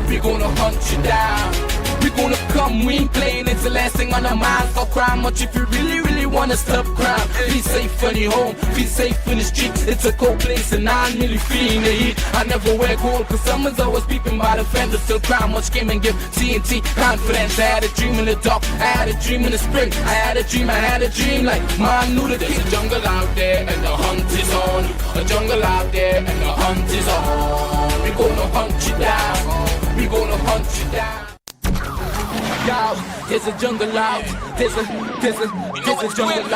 we gonna hunt you down. We gonna come, we ain't playing, it's the last thing on our minds. Stop crime much if you really wanna stop crime. Be safe when you're home, be safe in the streets. It's a cold place and I'm really feeling the heat. I never wear gold cause someone's always peeping by the fence. Still crime much came and give TNT confidence. I had a dream in the dark, I had a dream in the spring. I had a dream like man knew that there's a jungle out there and the hunt is on. A jungle out there and the hunt is on. We gonna hunt you down, we gonna hunt you down. Yo, there's a jungle out, there's a jungle out, there's a jungle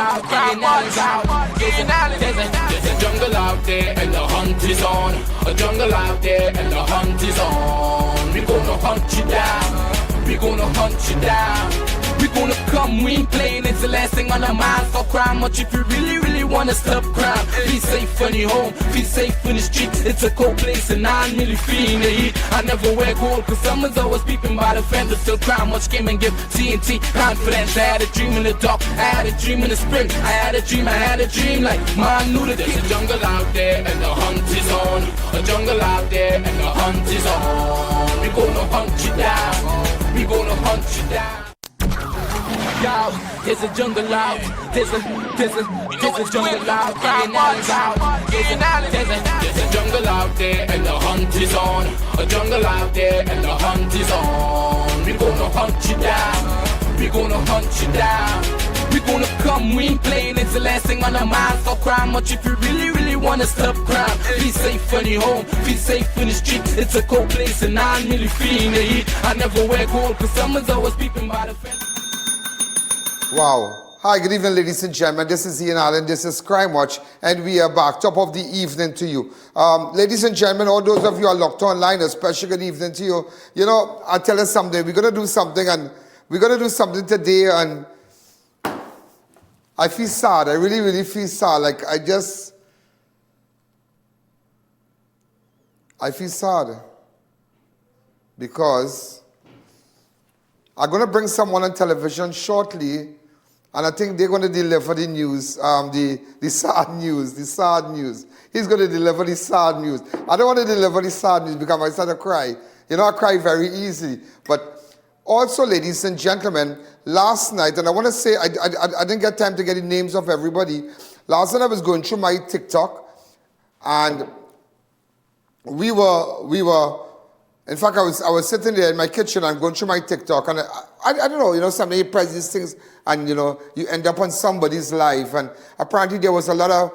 out there and the hunt is on. A jungle out there and the hunt is on. We gonna hunt you down, we gonna hunt you down. We gonna come, we ain't playing, it's the last thing on our minds. Stop crime much if you really wanna stop crime. Be safe when you're home, be safe in the streets. It's a cold place and I'm really feeling the heat. I never wear gold cause someone's always peeping by the fence. Still crime much came and give TNT confidence. I had a dream in the dark, I had a dream in the spring. I had a dream like man knew that there's a jungle out there and the hunt is on. A jungle out there and the hunt is on. We gonna hunt you down, we gonna hunt you down. Yo, there's a jungle out, there's a jungle out, there's a jungle out there and the hunt is on. A jungle out there and the hunt is on. We gonna hunt you down, we gonna hunt you down. We gonna come, we ain't playing, it's the last thing on our minds. Stop crime much if you really wanna stop crime. Be safe when you're home, be safe in the streets. It's a cold place and I'm really feeling the heat. I never wear gold cause someone's always peeping by the fence. Wow. Hi, good evening, ladies and gentlemen. This is I.A.N, this is Crime Watch, and we are back. Top of the evening to you. Ladies and gentlemen, all those of you who are locked online, a special good evening to you. You know, I'll tell you something. We're going to do something, and we're going to do something today, and I feel sad. I really feel sad. Like, I feel sad because I'm going to bring someone on television shortly. And I think they're going to deliver the news, the sad news. He's going to deliver the sad news. I don't want to deliver the sad news because I start to cry. You know, I cry very easily. But also, ladies and gentlemen, last night, and I want to say, I didn't get time to get the names of everybody. Last night I was going through my TikTok, and we were, in fact, I was sitting there in my kitchen and going through my TikTok, and I don't know, you know, somebody press these things, and, you know, you end up on somebody's life. And apparently there was a lot of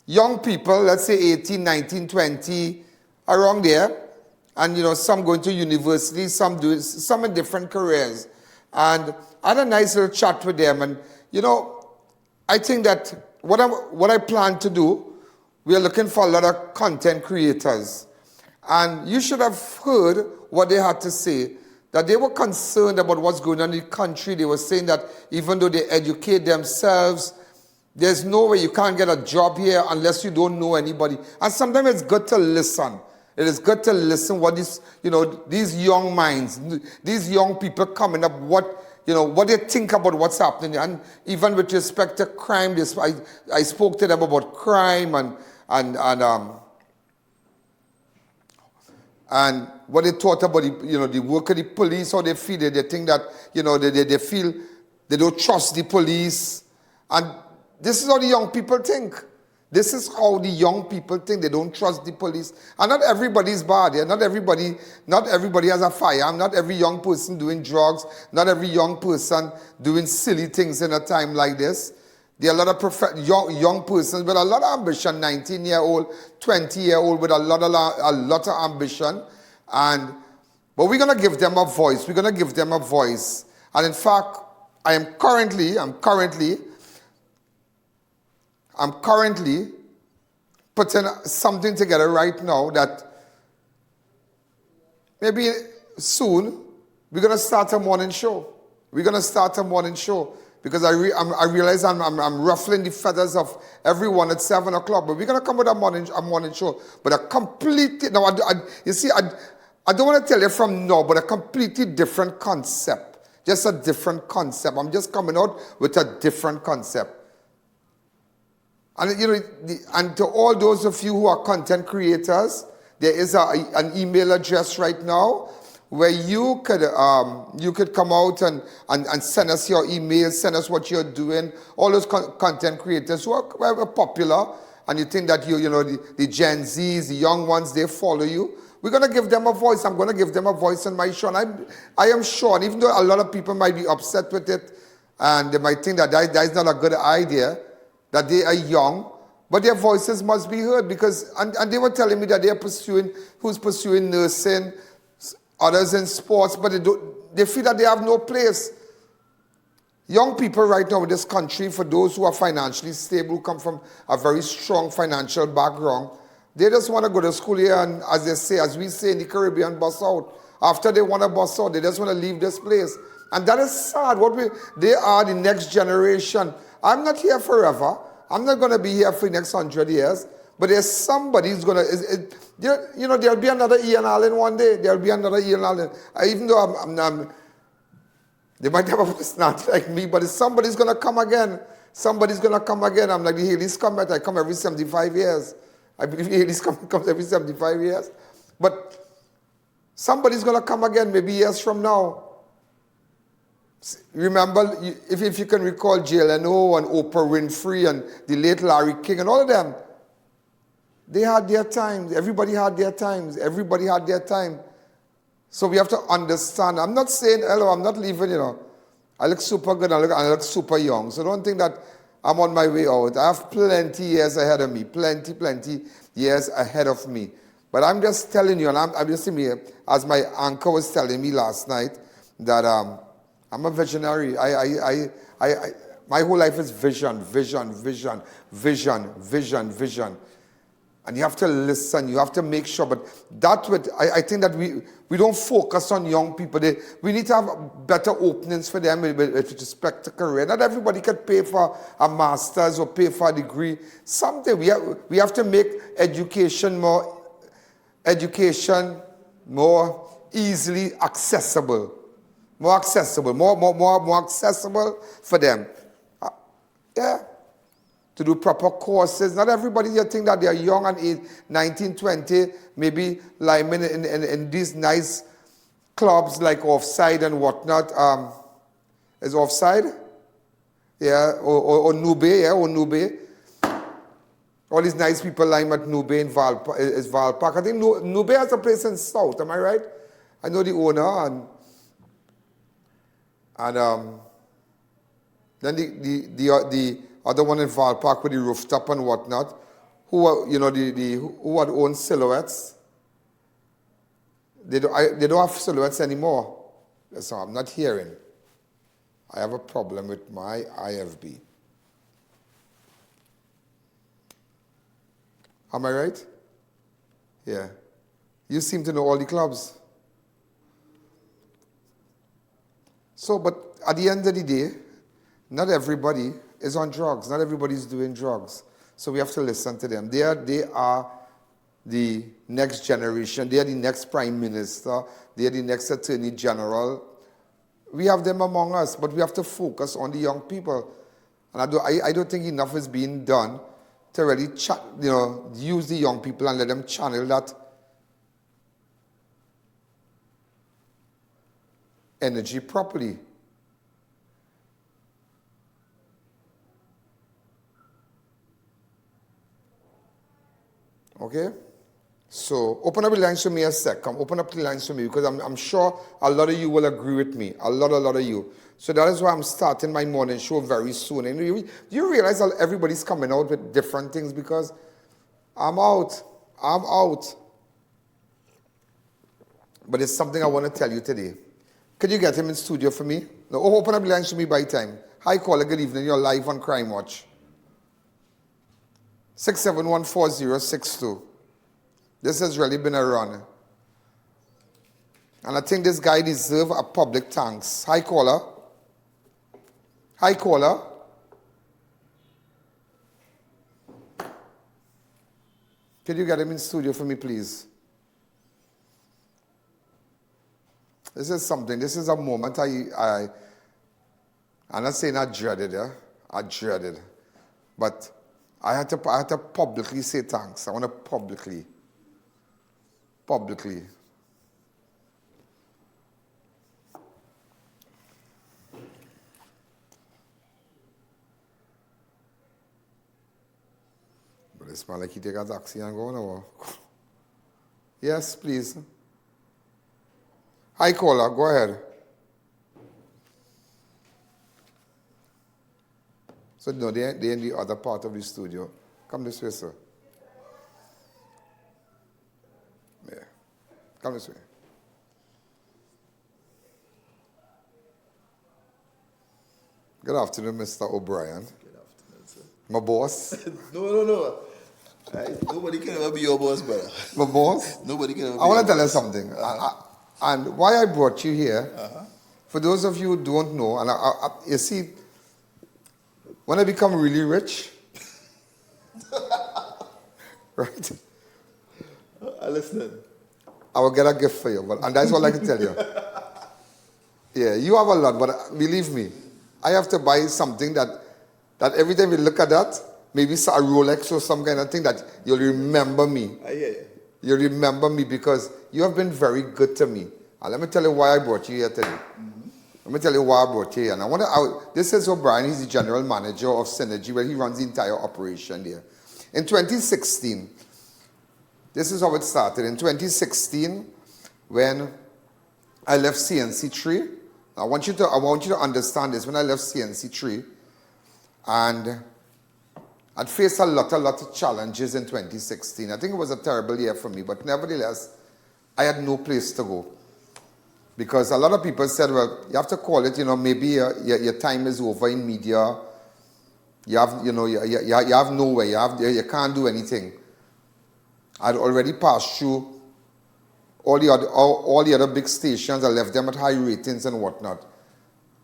young people, let's say 18, 19, 20, around there. And, you know, some going to university, some in different careers. And I had a nice little chat with them. And, you know, I think that what I plan to do, we are looking for a lot of content creators. And you should have heard what they had to say, that they were concerned about what's going on in the country. They were saying that even though they educate themselves, there's no way you can't get a job here unless you don't know anybody. And sometimes it's good to listen. It is good to listen what these, you know, these young minds, these young people coming up, what they think about what's happening. And even with respect to crime, I spoke to them about crime and what they thought about the work of the police, how they feel. They think that, you know, they feel they don't trust the police. And this is how the young people think. This is how the young people think. They don't trust the police. And not everybody is bad. Yeah? Not everybody has a firearm. Not every young person doing drugs. Not every young person doing silly things in a time like this. There are a lot of young persons with a lot of ambition, 19-year-old, 20-year-old with a lot of ambition. But we're going to give them a voice. We're going to give them a voice. And in fact, I'm currently putting something together right now that maybe soon we're going to start a morning show. We're going to start a morning show. Because I realize I'm ruffling the feathers of everyone at 7 o'clock. But we're going to come with a morning show. But a completely, now, I don't want to tell you from now, but a completely different concept. Just a different concept. I'm just coming out with a different concept. And, you know, and to all those of you who are content creators, there is an email address right now where you could come out and send us your email, send us what you're doing. All those content creators who are popular, and you think that you know the Gen Zs, the young ones, they follow you. We're going to give them a voice. I'm going to give them a voice on my show. And I am sure, and even though a lot of people might be upset with it, and they might think that is not a good idea, that they are young, but their voices must be heard, because, and they were telling me that they are pursuing nursing, others in sports, but they feel that they have no place. Young people right now in this country, for those who are financially stable, come from a very strong financial background, they just want to go to school here and, as we say in the Caribbean, bust out. After they want to bust out, they just want to leave this place. And that is sad. They are the next generation. I'm not here forever. I'm not going to be here for the next 100 years. But there's somebody who's going to, there'll be another I.A.N one day. There'll be another I.A.N. Even though they might have a personality like me, but somebody's going to come again. Somebody's going to come again. I'm like the Haley's Comet. I come every 75 years. I believe the Haley's Comet comes every 75 years. But somebody's going to come again maybe years from now. Remember, if you can recall JLNO and Oprah Winfrey and the late Larry King and all of them, they had their times. Everybody had their times. Everybody had their time. So we have to understand. I'm not saying, hello, I'm not leaving, I look super good, I look super young. So don't think that I'm on my way out. I have plenty years ahead of me. Plenty years ahead of me. But I'm just telling you, and I'm just saying here, as my uncle was telling me last night, that I'm a visionary. My whole life is vision. And you have to listen, you have to make sure. But I think that we don't focus on young people. We need to have better openings for them with respect to career. Not everybody can pay for a master's or pay for a degree. Someday we have to make education more easily accessible. More accessible for them. To do proper courses. Not everybody here think that they are young and age 19, 20, maybe like in these nice clubs like Offside and whatnot. Is Offside? Yeah, or Nube, or Nube. All these nice people lying at Nube in Val Park. I think Nube has a place in South, am I right? I know the owner, and then the other one in Val Park with the rooftop and whatnot, who had owned Silhouettes. They don't have Silhouettes anymore. So I'm not hearing. I have a problem with my IFB. Am I right? Yeah. You seem to know all the clubs. So, but at the end of the day, not everybody is on drugs. Not everybody is doing drugs. So we have to listen to them. They are the next generation. They are the next prime minister. They are the next attorney general. We have them among us, but we have to focus on the young people. And I don't think enough is being done to really use the young people and let them channel that energy properly. Okay? So open up the lines for me a sec. Come open up the lines for me, because I'm sure a lot of you will agree with me. A lot of you. So that is why I'm starting my morning show very soon. And do you realize that everybody's coming out with different things? Because I'm out. But it's something I want to tell you today. Could you get him in studio for me? No, open up the lines for me by time. Hi, caller. Good evening. You're live on Crime Watch. 6714062. This has really been a run. And I think this guy deserves a public thanks. Hi, caller. Could you get him in studio for me, please? This is something. This is a moment I'm not saying I dreaded, I dreaded. But I had to publicly say thanks. I want to publicly. publicly. But it smells like he take a taxi and go now. Yes, please. Hi, caller. Go ahead. So, no, they're in the other part of the studio. Come this way, sir. Yeah. Come this way. Good afternoon, Mr. O'Brien. Good afternoon, sir. My boss. No. Nobody can ever be your boss, brother. My boss. Nobody can ever be I want to your tell you boss. something. And why I brought you here, for those of you who don't know, and you see, when I become really rich, right, I listen. I will get a gift for you. And that's all I can tell you. Yeah, you have a lot, but believe me, I have to buy something that every time you look at that, maybe it's a Rolex or some kind of thing that you'll remember me. I hear you. You remember me because you have been very good to me. And let me tell you why I brought you here today. Let me tell you why I brought you here. And this is O'Brien. He's the general manager of Synergy, where he runs the entire operation there. In 2016, this is how it started. In 2016, when I left CNC3, I want you to understand this. When I left CNC3, and I'd faced a lot of challenges in 2016. I think it was a terrible year for me, but nevertheless, I had no place to go. Because a lot of people said, well, you have to call it, maybe your time is over in media. You have nowhere. You can't do anything. I'd already passed through all the other big stations. I left them at high ratings and whatnot.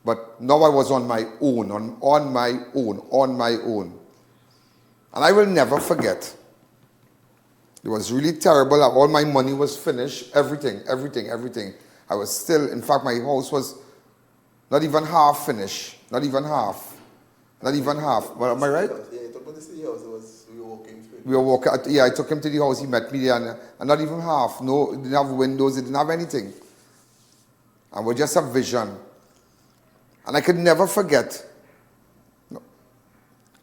But now I was on my own, on my own. And I will never forget. It was really terrible. All my money was finished. Everything. I was still, in fact, my house was not even half finished. Not even half. Well, am I right? Yeah, you took me to see the house. We were walking through. We were walking. I took him to the house. He met me there, and not even half. No, it didn't have windows. It didn't have anything. And we just a vision. And I could never forget.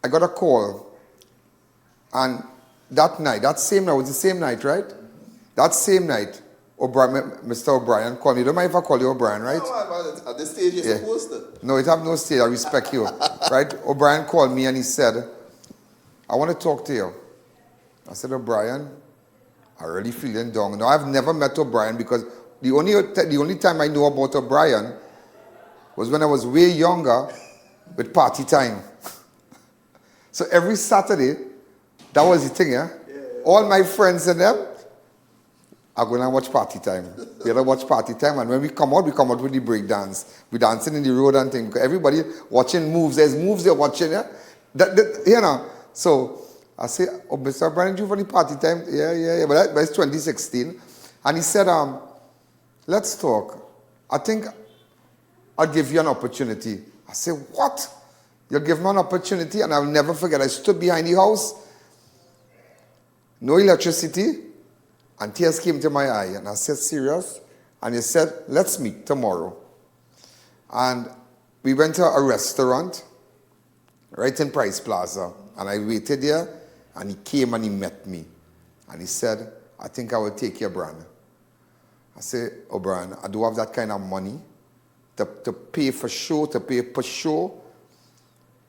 I got a call, and that same night was the same night, right? That same night, Mr. O'Brien called me. You don't mind if I call you O'Brien, right? No, at this stage you're supposed to. No, it have no stage. I respect you, right? O'Brien called me and he said, I want to talk to you. I said, O'Brien, I really feeling down. No, I've never met O'Brien because the only time I know about O'Brien was when I was way younger with Party Time. So every Saturday, that was the thing, yeah? All my friends and them are going to watch Party Time. They're going to watch Party Time, and when we come out with the break dance. We're dancing in the road and things. Everybody watching moves. There's moves they're watching, yeah? So I say, oh, Mr. O'Brien, you for the Party Time? Yeah. But it's 2016. And he said, let's talk. I think I'll give you an opportunity. I said, what? You'll give me an opportunity? And I'll never forget. I stood behind the house. No electricity. And tears came to my eye. And I said, serious? And he said, let's meet tomorrow. And we went to a restaurant right in Price Plaza. And I waited there. And he came and he met me. And he said, I think I will take your brand. I said, O'Brien, I do have that kind of money to pay for show, to pay per show.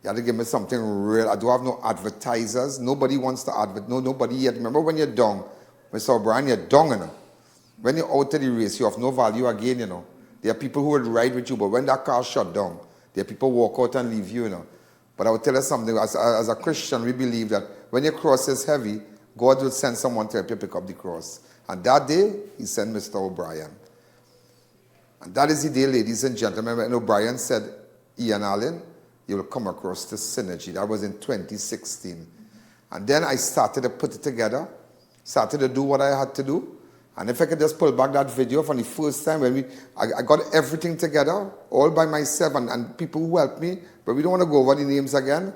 You have to give me something real. I don't have no advertisers. Nobody wants to advert. No, nobody yet. Remember when you're down, Mr. O'Brien, you're down, When you're out of the race, you have no value again, There are people who will ride with you, but when that car shut down, there are people who walk out and leave you, But I will tell you something. As a Christian, we believe that when your cross is heavy, God will send someone to help you pick up the cross. And that day, he sent Mr. O'Brien. And that is the day, ladies and gentlemen, when O'Brien said, I.A.N, you will come across the Synergy. That was in 2016. And then I started to put it together, started to do what I had to do. And if I could just pull back that video from the first time when I got everything together, all by myself, and people who helped me, but we don't want to go over the names again.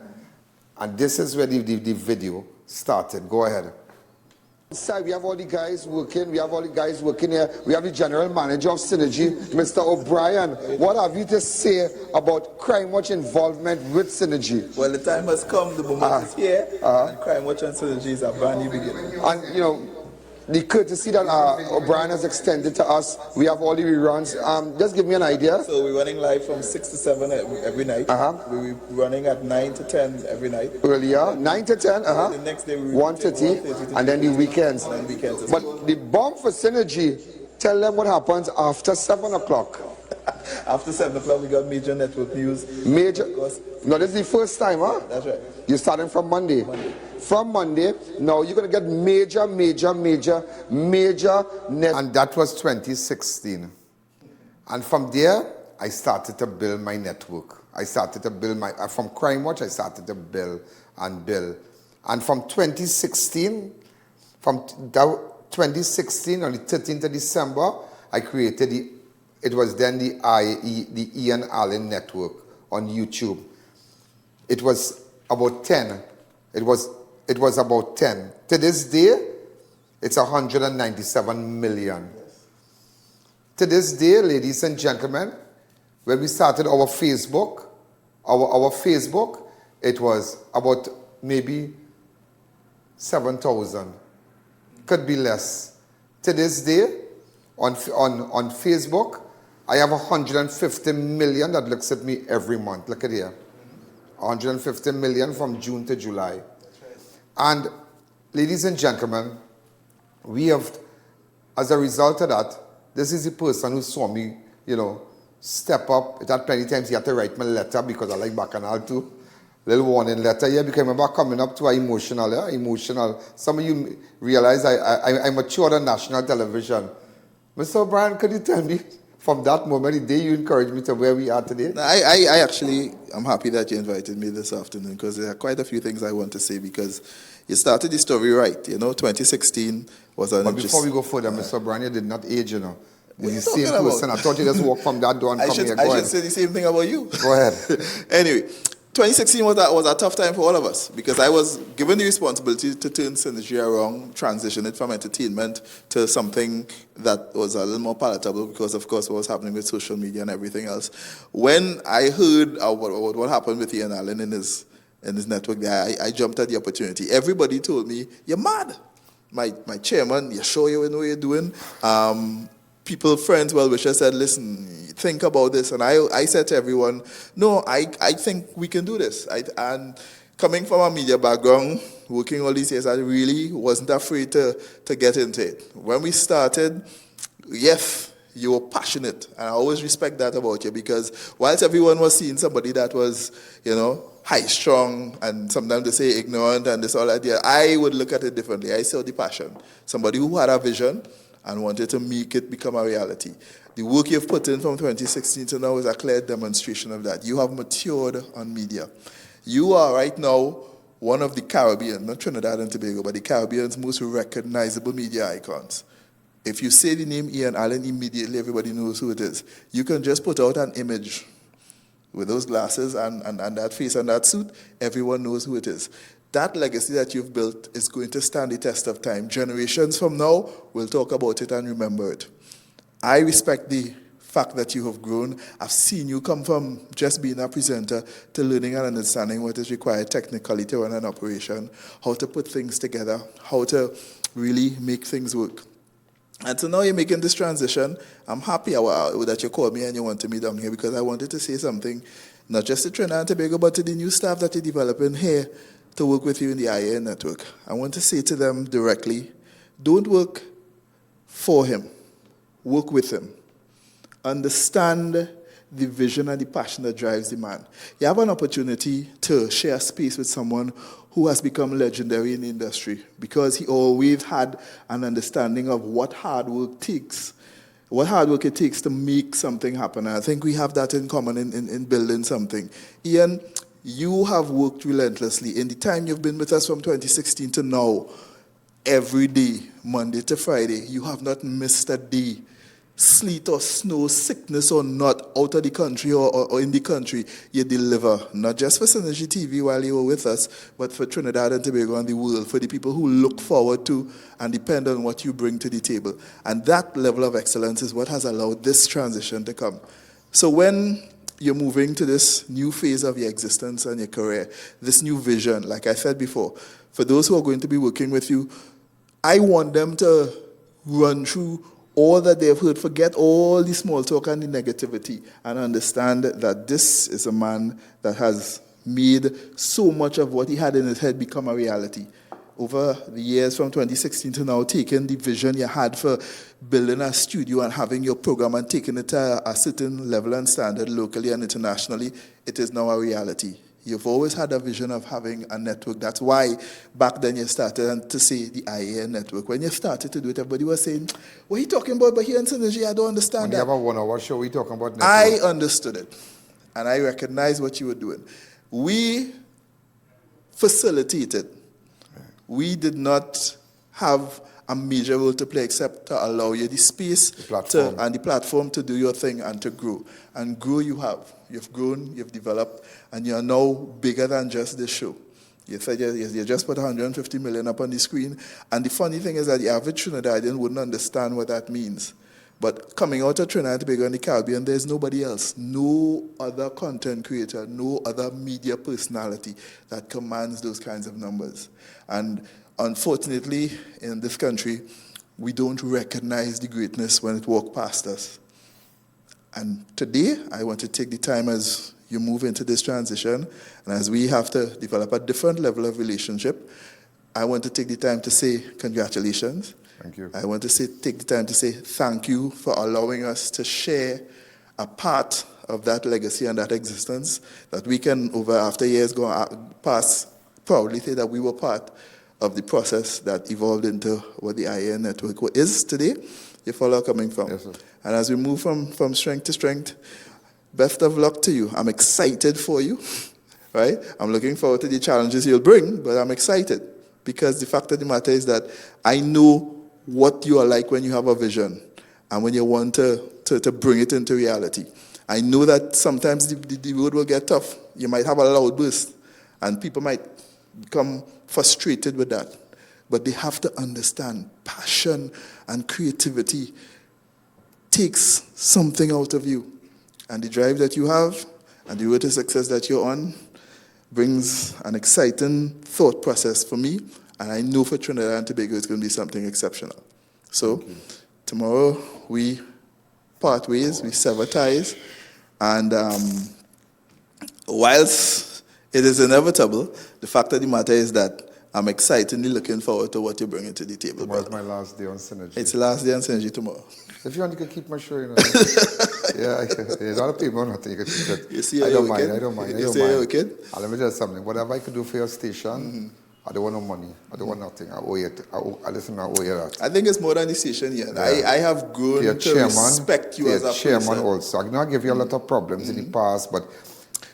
And this is where the video started. Go ahead. Side, we have all the guys working. We have here. We have the general manager of Synergy, Mr. O'Brien. What have you to say about Crime Watch involvement with Synergy? Well, the time has come. The moment is here. And Crime Watch and Synergy is a brand new beginning. And, you know, the courtesy that O'Brien has extended to us, we have all the reruns. Just give me an idea. So we're running live from 6 to 7 every night. We're running at 9 to 10 every night. Earlier, 9 to 10, The next day we 1:30, and then the weekends. And weekends as But well. the bomb for Synergy, tell them what happens after 7 o'clock. After 7 o'clock, we got major network news. Major. Of course. No, this is the first time, huh? That's right. You're starting from Monday. From Monday, now you're going to get major. And that was 2016. And from there, I started to build my network. I started to build from Crime Watch, I started to build. And from 2016, on the 13th of December, I created it was then the I.A.N network on YouTube. It was about 10. It was about 10. To this day, it's 197 million. To this day, ladies and gentlemen, when we started our Facebook, it was about maybe 7,000. Could be less. To this day, on Facebook, I have 150 million that looks at me every month. Look at here. 150 million from June to July. And ladies and gentlemen, we have, as a result of that, this is the person who saw me, step up. It had plenty times he had to write me a letter because I like Bacchanal too. Little warning letter, yeah, because I remember coming up to emotional. Some of you realize I matured on national television. Mr. O'Brien, could you tell me, from that moment, the day you encouraged me to where we are today? I'm happy that you invited me this afternoon because there are quite a few things I want to say because you started the story right. 2016 was an But before we go further, Mr. O'Brien, you did not age, You're the same about? person. I thought you just walk from that door and come here. I should say the same thing about you. Go ahead. Anyway, 2016 was a tough time for all of us because I was given the responsibility to turn Synergy around, transition it from entertainment to something that was a little more palatable because, of course, what was happening with social media and everything else. When I heard what happened with I.A.N in his network there, I jumped at the opportunity. Everybody told me, you're mad. My chairman, you're sure you know what you're doing? People, friends, well-wishers said, listen, think about this. And I said to everyone, no, I think we can do this. And coming from a media background, working all these years, I really wasn't afraid to get into it. When we started, yes, you were passionate. And I always respect that about you because whilst everyone was seeing somebody that was, high-strung and sometimes they say ignorant and this all idea, I would look at it differently. I saw the passion. Somebody who had a vision and wanted to make it become a reality. The work you've put in from 2016 to now is a clear demonstration of that. You have matured on media. You are right now one of the Caribbean, not Trinidad and Tobago, but the Caribbean's most recognizable media icons. If you say the name I.A.N, immediately everybody knows who it is. You can just put out an image with those glasses and that face and that suit, everyone knows who it is. That legacy that you've built is going to stand the test of time. Generations from now, we'll talk about it and remember it. I respect the fact that you have grown. I've seen you come from just being a presenter to learning and understanding what is required technically to run an operation, how to put things together, how to really make things work. And so now you're making this transition. I'm happy that you called me and you wanted me down here because I wanted to say something, not just to Trinidad and Tobago, but to the new staff that you're developing here to work with you in the I.A.N network. I want to say to them directly, don't work for him, work with him. Understand the vision and the passion that drives the man. You have an opportunity to share space with someone who has become legendary in the industry because he always had an understanding of what hard work it takes to make something happen. And I think we have that in common in building something. I.A.N, you have worked relentlessly. In the time you've been with us from 2016 to now, every day, Monday to Friday, you have not missed a day sleet or snow, sickness or not, out of the country or in the country, you deliver, not just for Synergy TV while you were with us, but for Trinidad and Tobago and the world, for the people who look forward to and depend on what you bring to the table. And that level of excellence is what has allowed this transition to come. So when you're moving to this new phase of your existence and your career, this new vision, like I said before, for those who are going to be working with you, I want them to run through all that they've heard, forget all the small talk and the negativity, and understand that this is a man that has made so much of what he had in his head become a reality. Over the years from 2016 to now, taking the vision you had for building a studio and having your program and taking it to a certain level and standard locally and internationally, it is now a reality. You've always had a vision of having a network. That's why back then you started to say the I.A.N. network. When you started to do it, everybody was saying, what are you talking about? But here in Synergy, I don't understand that. When you have a 1 hour show, we talking about network. I understood it. And I recognized what you were doing. We facilitated. We did not have a major role to play except to allow you the space and the platform to do your thing and to grow. And grow you have. You've grown, you've developed, and you're now bigger than just this show. You said you just put 150 million up on the screen. And the funny thing is that the average Trinidadian wouldn't understand what that means. But coming out of Trinidad and Tobago and the Caribbean, there's nobody else. No other content creator, no other media personality that commands those kinds of numbers. And unfortunately, in this country, we don't recognize the greatness when it walks past us. And today, I want to take the time as you move into this transition, and as we have to develop a different level of relationship, I want to take the time to say congratulations. Thank you. I want to take the time to say thank you for allowing us to share a part of that legacy and that existence that we can, after years go past, proudly say that we were part of the process that evolved into what the I.A.N. network is today. You follow coming from. Yes, sir. And as we move from strength to strength, best of luck to you. I'm excited for you, right? I'm looking forward to the challenges you'll bring, but I'm excited because the fact of the matter is that I know what you are like when you have a vision and when you want to bring it into reality. I know that sometimes the road will get tough. You might have a loud burst, and people might become frustrated with that. But they have to understand passion and creativity takes something out of you. And the drive that you have and the road to success that you're on brings an exciting thought process for me. And I know for Trinidad and Tobago it's going to be something exceptional. So tomorrow we part ways, we sever ties. And whilst it is inevitable, the fact of the matter is that I'm excitedly looking forward to what you're bringing to the table. Tomorrow's my last day on Synergy. It's the last day on Synergy tomorrow. If you want, you can keep my show, you know. Yeah, it's not a payment, nothing. You can keep it. You see I don't wicked? mind, I don't mind. You see you're wicked? And let me tell you something. Whatever I could do for your station, I don't want no money. I don't want nothing. I owe you. Listen, I owe you that. I think it's more than the station yet. Yeah. I have grown to respect you as a chairman person. also. I know I give you a lot of problems in the past, but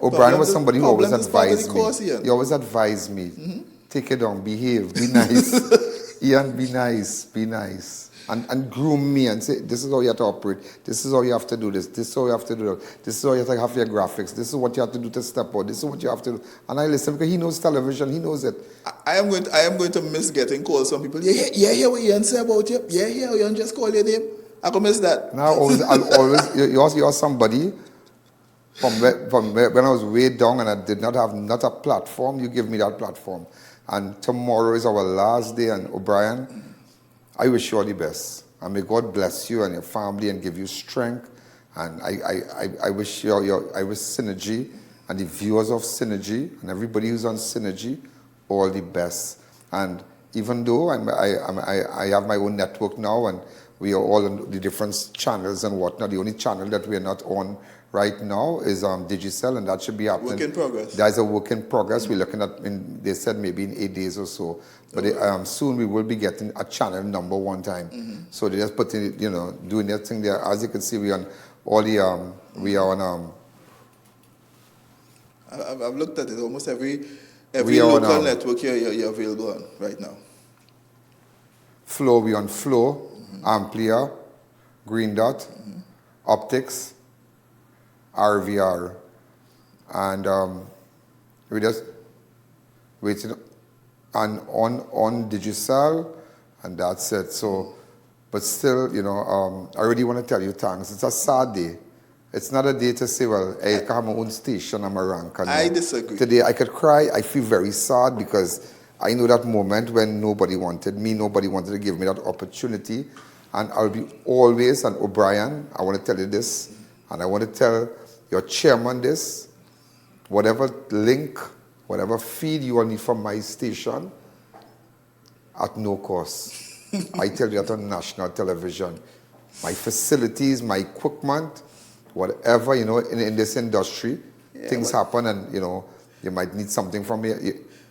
O'Brien was somebody who always advised me. He always advised me. Take it down, behave, be nice. I.A.N, be nice, be nice. And groom me and say, this is how you have to operate. This is how you have to do this. This is how you have to do that. This is how you have to have your graphics. This is what you have to do to step out. This is what you have to do. And I listen because he knows television. He knows it. I am going to miss getting calls from people. Yeah, hear what I.A.N say about you. Yeah, I.A.N just call your name. I can miss that. Now, I'll always, you're somebody from when I was way down and I did not have not a platform, you give me that platform. And tomorrow is our last day, and O'Brien, I wish you all the best. And may God bless you and your family and give you strength. And I wish I wish Synergy and the viewers of Synergy and everybody who's on Synergy all the best. And even though I have my own network now and we are all on the different channels and whatnot, the only channel that we are not on right now is Digicel, and that should be happening. Work in progress. That's a work in progress. We're looking at, they said maybe in 8 days or so. But soon we will be getting a channel number one time. So they just putting it, doing their thing there. As you can see, we on all the, we are on... I've looked at it. Almost every local network you're available on right now. Flow, we on Flow, Amplia, Green Dot, Optics, RVR, and we just waiting on Digicel, and that's it. So, but still, you know, I really want to tell you thanks. It's a sad day. It's not a day to say, well, I can have my own station and my rank. And I disagree. Today I could cry. I feel very sad because I know that moment when nobody wanted me, nobody wanted to give me that opportunity. And I'll be always, and O'Brien, I want to tell you this, and I want to tell your chairman this, whatever link, whatever feed you will need from my station, at no cost. I tell you that on national television. My facilities, my equipment, whatever, you know, in this industry, things happen and, you know, you might need something from me.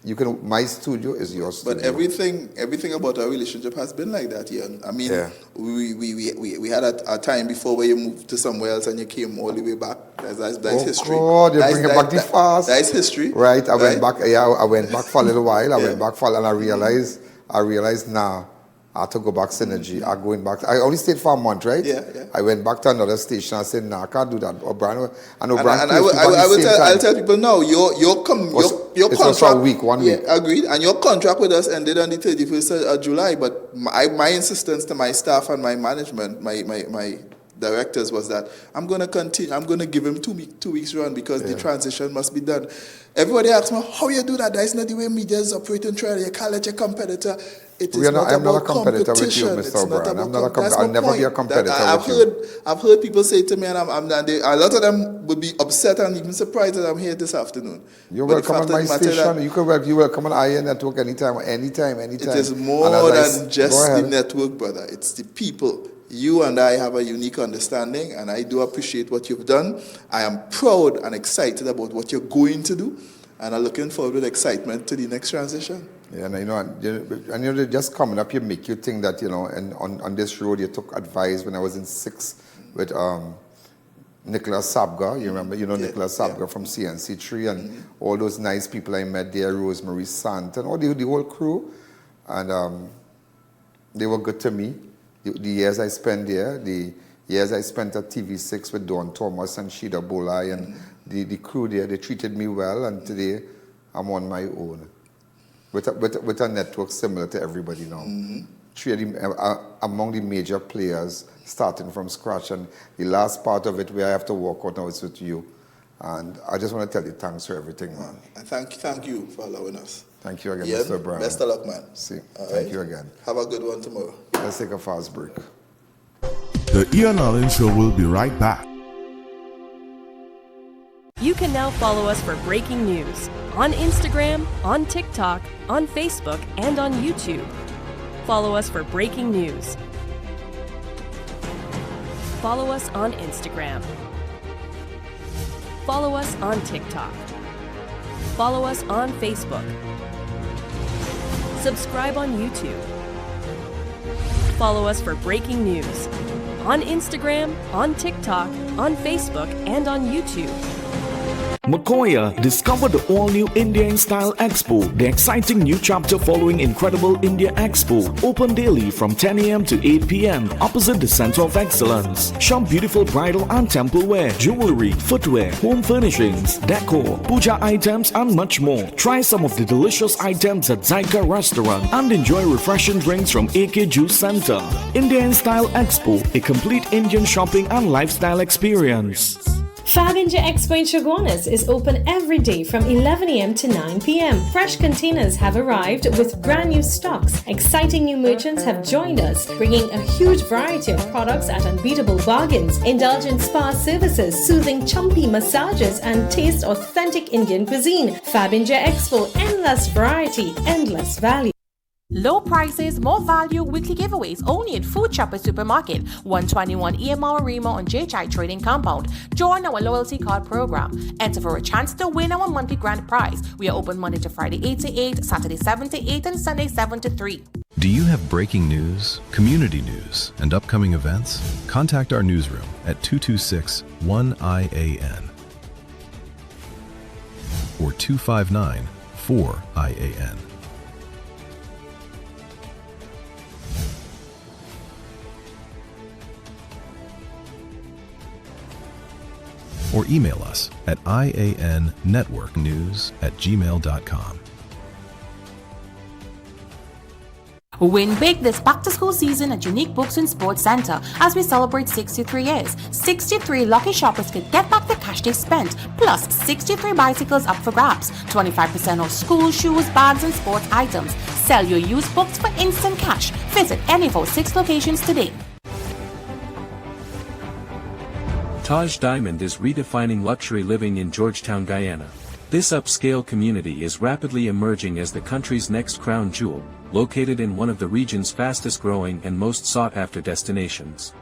You can. My studio is your studio. But everything about our relationship has been like that, Ian. I mean, we had a time before where you moved to somewhere else and you came all the way back. That's history. Oh God, you bring it back the fast. That's history. Right. I went back. Yeah, I went back for a little while. I went back for, and I realized now. I had to go back synergy. I'm going back. I only stayed for a month, right? Yeah. I went back to another station. I said, "Nah, I can't do that." O'Brien I'll tell people now. Your contract. For a week, 1 week. Agreed. And your contract with us ended on the 31st of July. But my insistence to my staff and my management, my directors, was that I'm going to continue. I'm going to give him 2 weeks run because the transition must be done. Everybody asks me, "How you do that? That's not the way media is operating. You can't let your competitor." I'm not a competitor with you, Mr. O'Brien. I'll never be a competitor with you. I've heard people say to me, and a lot of them would be upset and even surprised that I'm here this afternoon. You're welcome on my station. You're welcome on I.A.N. network anytime. It is more than just the network, brother. It's the people. You and I have a unique understanding, and I do appreciate what you've done. I am proud and excited about what you're going to do, and I'm looking forward with excitement to the next transition. Yeah, and you know, just coming up, you make you think that, you know, and on this road, you took advice when I was in 6th with Nicholas Sabga. You remember, Nicholas Sabga from CNC3 and all those nice people I met there, Rosemary Sant and all the whole crew. And they were good to me. The years I spent there, the years I spent at TV6 with Don Thomas and Shida Bolai and the crew there, they treated me well. And today, I'm on my own. With a network similar to everybody now. Among the major players, starting from scratch. And the last part of it where I have to walk out now is with you. And I just want to tell you thanks for everything, man. And thank you for allowing us. Thank you again, Mr. O'Brien. Best of luck, man. Thank you again. Have a good one tomorrow. Let's take a fast break. The I.A.N. Show will be right back. You can now follow us for breaking news on Instagram, on TikTok, on Facebook, and on YouTube. Follow us for breaking news. Follow us on Instagram. Follow us on TikTok. Follow us on Facebook. Subscribe on YouTube. Follow us for breaking news on Instagram, on TikTok, on Facebook, and on YouTube. Makoya, discover the all-new India in Style Expo, the exciting new chapter following Incredible India Expo. Open daily from 10 a.m. to 8 p.m. opposite the Center of Excellence. Shop beautiful bridal and temple wear, jewelry, footwear, home furnishings, decor, puja items, and much more. Try some of the delicious items at Zyka Restaurant and enjoy refreshing drinks from AK Juice Center. India in Style Expo, a complete Indian shopping and lifestyle experience. Fab-India Expo in Chaguanas is open every day from 11 a.m. to 9 p.m. Fresh containers have arrived with brand new stocks. Exciting new merchants have joined us, bringing a huge variety of products at unbeatable bargains. Indulge in spa services, soothing chumpy massages, and taste authentic Indian cuisine. Fab-India Expo, endless variety, endless value. Low prices, more value, weekly giveaways only at Food Shoppers Supermarket, 121 EMR Remo on JHI Trading Compound. Join our loyalty card program. Enter for a chance to win our monthly grand prize. We are open Monday to Friday 8 to 8, Saturday 7 to 8, and Sunday 7 to 3. Do you have breaking news, community news, and upcoming events? Contact our newsroom at 226-1-I-A-N or 259-4-I-A-N. or email us at iannetworknews@gmail.com. Win big this back-to-school season at Unique Books and Sports Center as we celebrate 63 years. 63 lucky shoppers could get back the cash they spent, plus 63 bicycles up for grabs, 25% off school shoes, bags, and sports items. Sell your used books for instant cash. Visit any of our 6 locations today. Taj Diamond is redefining luxury living in Georgetown, Guyana. This upscale community is rapidly emerging as the country's next crown jewel, located in one of the region's fastest-growing and most sought-after destinations.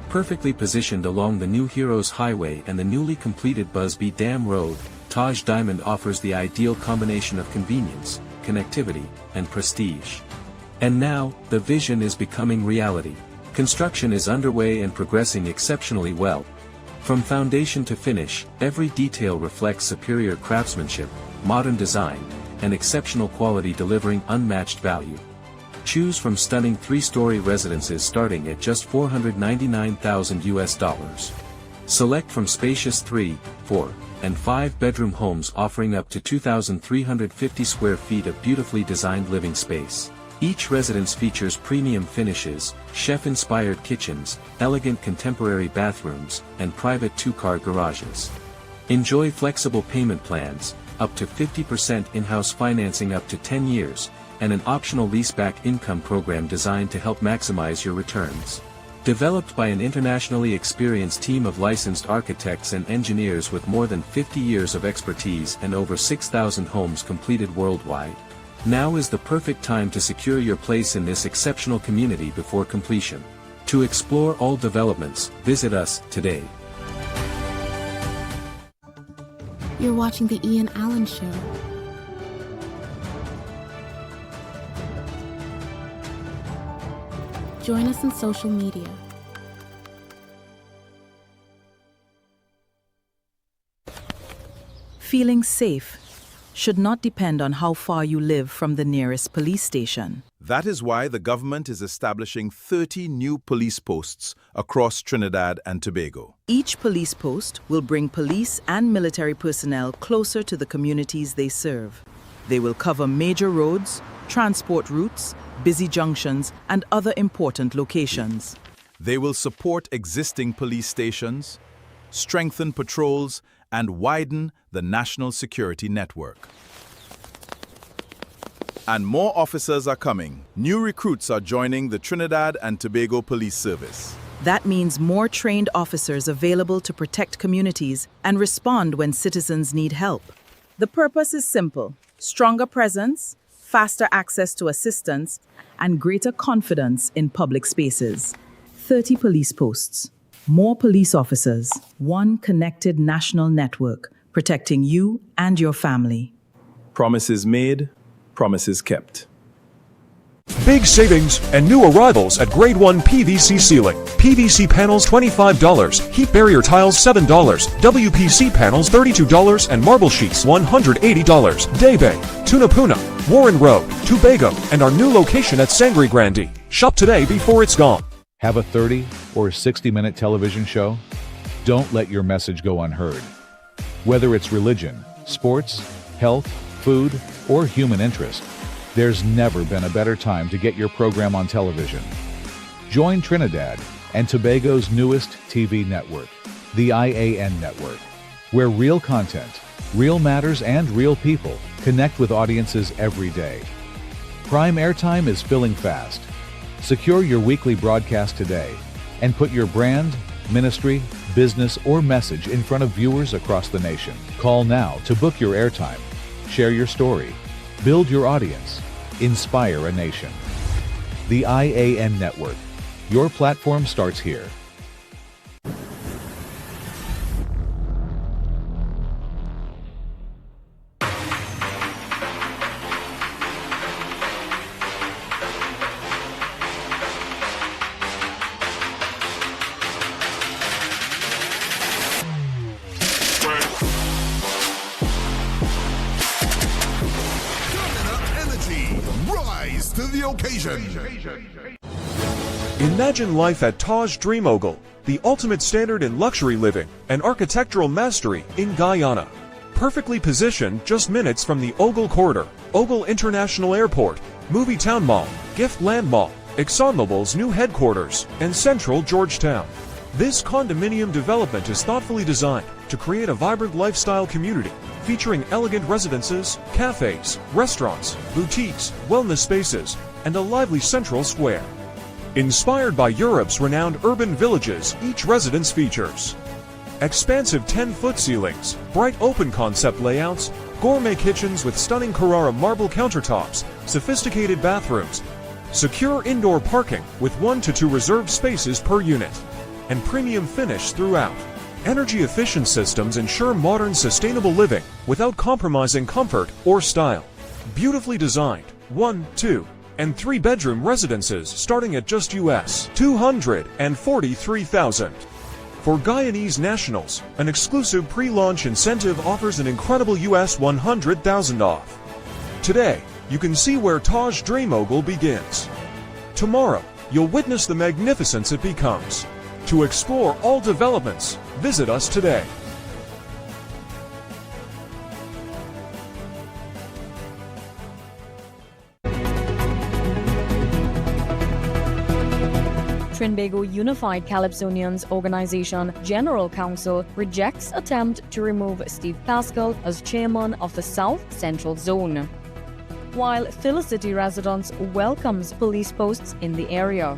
Perfectly positioned along the New Heroes Highway and the newly completed Busby Dam Road, Taj Diamond offers the ideal combination of convenience, connectivity, and prestige. And now, the vision is becoming reality. Construction is underway and progressing exceptionally well. From foundation to finish, every detail reflects superior craftsmanship, modern design, and exceptional quality, delivering unmatched value. Choose from stunning 3-story residences starting at just $499,000. Select from spacious 3, 4, and 5-bedroom homes offering up to 2,350 square feet of beautifully designed living space. Each residence features premium finishes, chef-inspired kitchens, elegant contemporary bathrooms, and private 2-car garages. Enjoy flexible payment plans, up to 50% in-house financing up to 10 years, and an optional leaseback income program designed to help maximize your returns. Developed by an internationally experienced team of licensed architects and engineers with more than 50 years of expertise and over 6,000 homes completed worldwide. Now is the perfect time to secure your place in this exceptional community before completion. To explore all developments, visit us today. You're watching the I.A.N Show. Join us on social media. Feeling safe should not depend on how far you live from the nearest police station. That is why the government is establishing 30 new police posts across Trinidad and Tobago. Each police post will bring police and military personnel closer to the communities they serve. They will cover major roads, transport routes, busy junctions, and other important locations. They will support existing police stations, strengthen patrols, and widen the national security network. And more officers are coming. New recruits are joining the Trinidad and Tobago Police Service. That means more trained officers available to protect communities and respond when citizens need help. The purpose is simple: stronger presence, faster access to assistance, and greater confidence in public spaces. 30 police posts. More police officers, one connected national network, protecting you and your family. Promises made, promises kept. Big savings and new arrivals at Grade 1 PVC Ceiling. PVC panels $25, heat barrier tiles $7, WPC panels $32, and marble sheets $180. Day Bay, Tunapuna, Warren Road, Tobago, and our new location at Sangre Grande. Shop today before it's gone. Have a 30 or 60-minute television show? Don't let your message go unheard. Whether it's religion, sports, health, food, or human interest, there's never been a better time to get your program on television. Join Trinidad and Tobago's newest TV network, the I.A.N Network, where real content, real matters, and real people connect with audiences every day. Prime airtime is filling fast. Secure your weekly broadcast today and put your brand, ministry, business, or message in front of viewers across the nation. Call now to book your airtime. Share your story. Build your audience. Inspire a nation. The I.A.N Network. Your platform starts here. Imagine life at Taj Dream Ogle, the ultimate standard in luxury living and architectural mastery in Guyana. Perfectly positioned just minutes from the Ogle Corridor, Ogle International Airport, Movie Town Mall, Gift Land Mall, ExxonMobil's new headquarters, and central Georgetown. This condominium development is thoughtfully designed to create a vibrant lifestyle community featuring elegant residences, cafes, restaurants, boutiques, wellness spaces, and a lively central square. Inspired by Europe's renowned urban villages, each residence features expansive 10-foot ceilings, bright open concept layouts, gourmet kitchens with stunning Carrara marble countertops, sophisticated bathrooms, secure indoor parking with 1 to 2 reserved spaces per unit, and premium finish throughout. Energy-efficient systems ensure modern, sustainable living without compromising comfort or style. Beautifully designed 1, 2, and 3-bedroom residences starting at just US $243,000. For Guyanese nationals, an exclusive pre-launch incentive offers an incredible US $100,000 off. Today, you can see where Taj Dream Mogul begins. Tomorrow, you'll witness the magnificence it becomes. To explore all developments, visit us today. Trinbago Unified Calypsonians Organization General Council rejects attempt to remove Steve Pascal as chairman of the South Central Zone, while Felicity residents welcomes police posts in the area.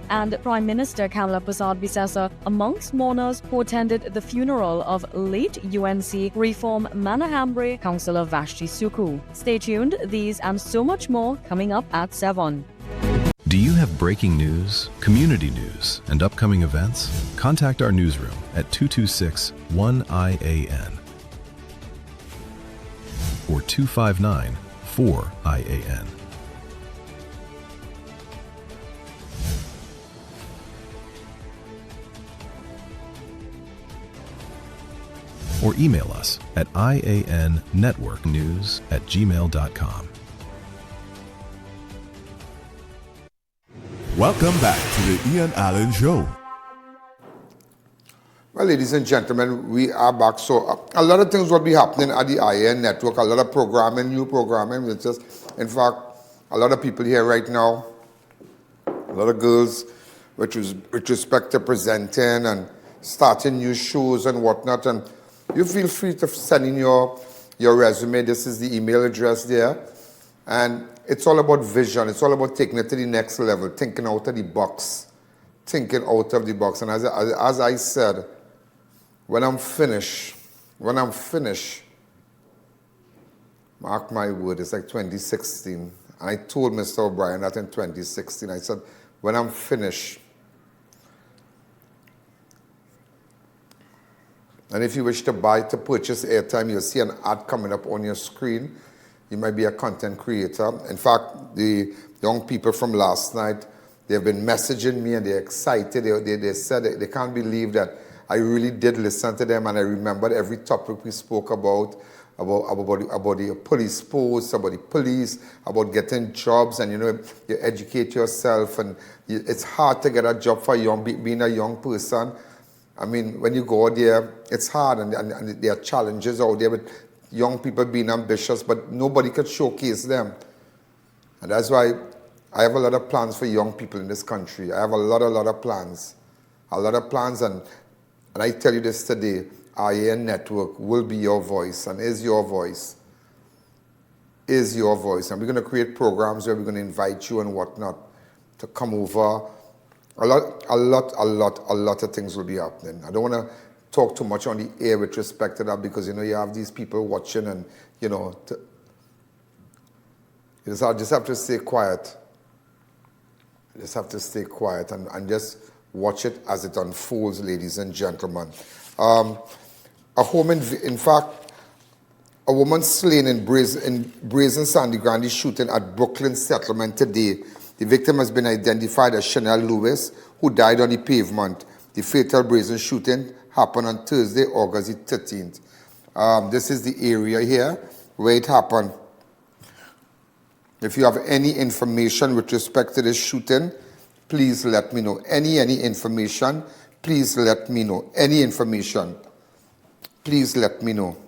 And Prime Minister Kamala Persad-Bissessar amongst mourners who attended the funeral of late UNC Reform Manahambre Councillor Vashti Suku. Stay tuned, these and so much more coming up at 7. Do you have breaking news, community news, and upcoming events? Contact our newsroom at 226-1-I-A-N or 259-4-I-A-N. Or email us at iannetworknews@gmail.com. Welcome back to the I.A.N Show. Well, ladies and gentlemen, we are back. So a lot of things will be happening at the I.A.N network, a lot of programming, new programming. It's just, in fact, a lot of people here right now, a lot of girls with respect to presenting and starting new shows and whatnot. And you feel free to send in your resume. This is the email address there. And it's all about vision. It's all about taking it to the next level, thinking out of the box. Thinking out of the box. And as I said, when I'm finished, mark my word, it's like 2016. And I told Mr. O'Brien that in 2016. I said, when I'm finished, and if you wish to purchase airtime, you'll see an ad coming up on your screen. You might be a content creator. In fact, the young people from last night, they've been messaging me and they're excited. They said they can't believe that I really did listen to them and I remembered every topic we spoke about the police posts, about the police, about getting jobs, and you educate yourself. And it's hard to get a job for being a young person. I mean, when you go out there, it's hard, and there are challenges out there with young people being ambitious, but nobody could showcase them. And that's why I have a lot of plans for young people in this country. I have a lot of plans. And I tell you this today, I.A.N Network will be your voice and is your voice. And we're going to create programs where we're going to invite you and whatnot to come over. A lot of things will be happening. I don't want to talk too much on the air with respect to that because, you have these people watching and, you just have to stay quiet. You just have to stay quiet and just watch it as it unfolds, ladies and gentlemen. A woman slain in brazen Sangre Grande shooting at Brooklyn Settlement today. The victim has been identified as Shannel Lewis, who died on the pavement. The fatal brazen shooting happened on Thursday, August the 13th. This is the area here where it happened. If you have any information with respect to this shooting, please let me know. Any information, please let me know. Any information, please let me know.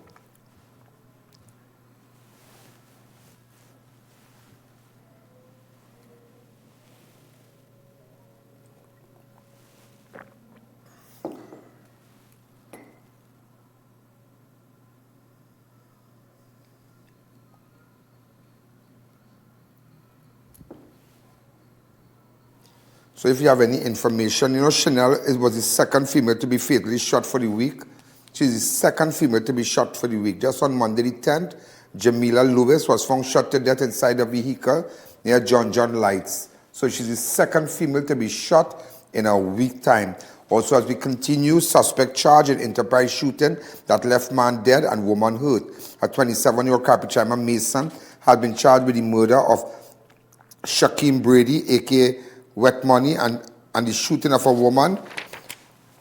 So if you have any information, you know, Shannel was the second female to be fatally shot for the week. She's the second female to be shot for the week. Just on Monday the 10th, Jamila Lewis was found shot to death inside a vehicle near John Lights. So she's the second female to be shot in a week time. Also, as we continue, suspect charged in enterprise shooting that left man dead and woman hurt. A 27-year-old Carapichaima Mason had been charged with the murder of Shakeem Breedy, a.k.a. Wet Money, and the shooting of a woman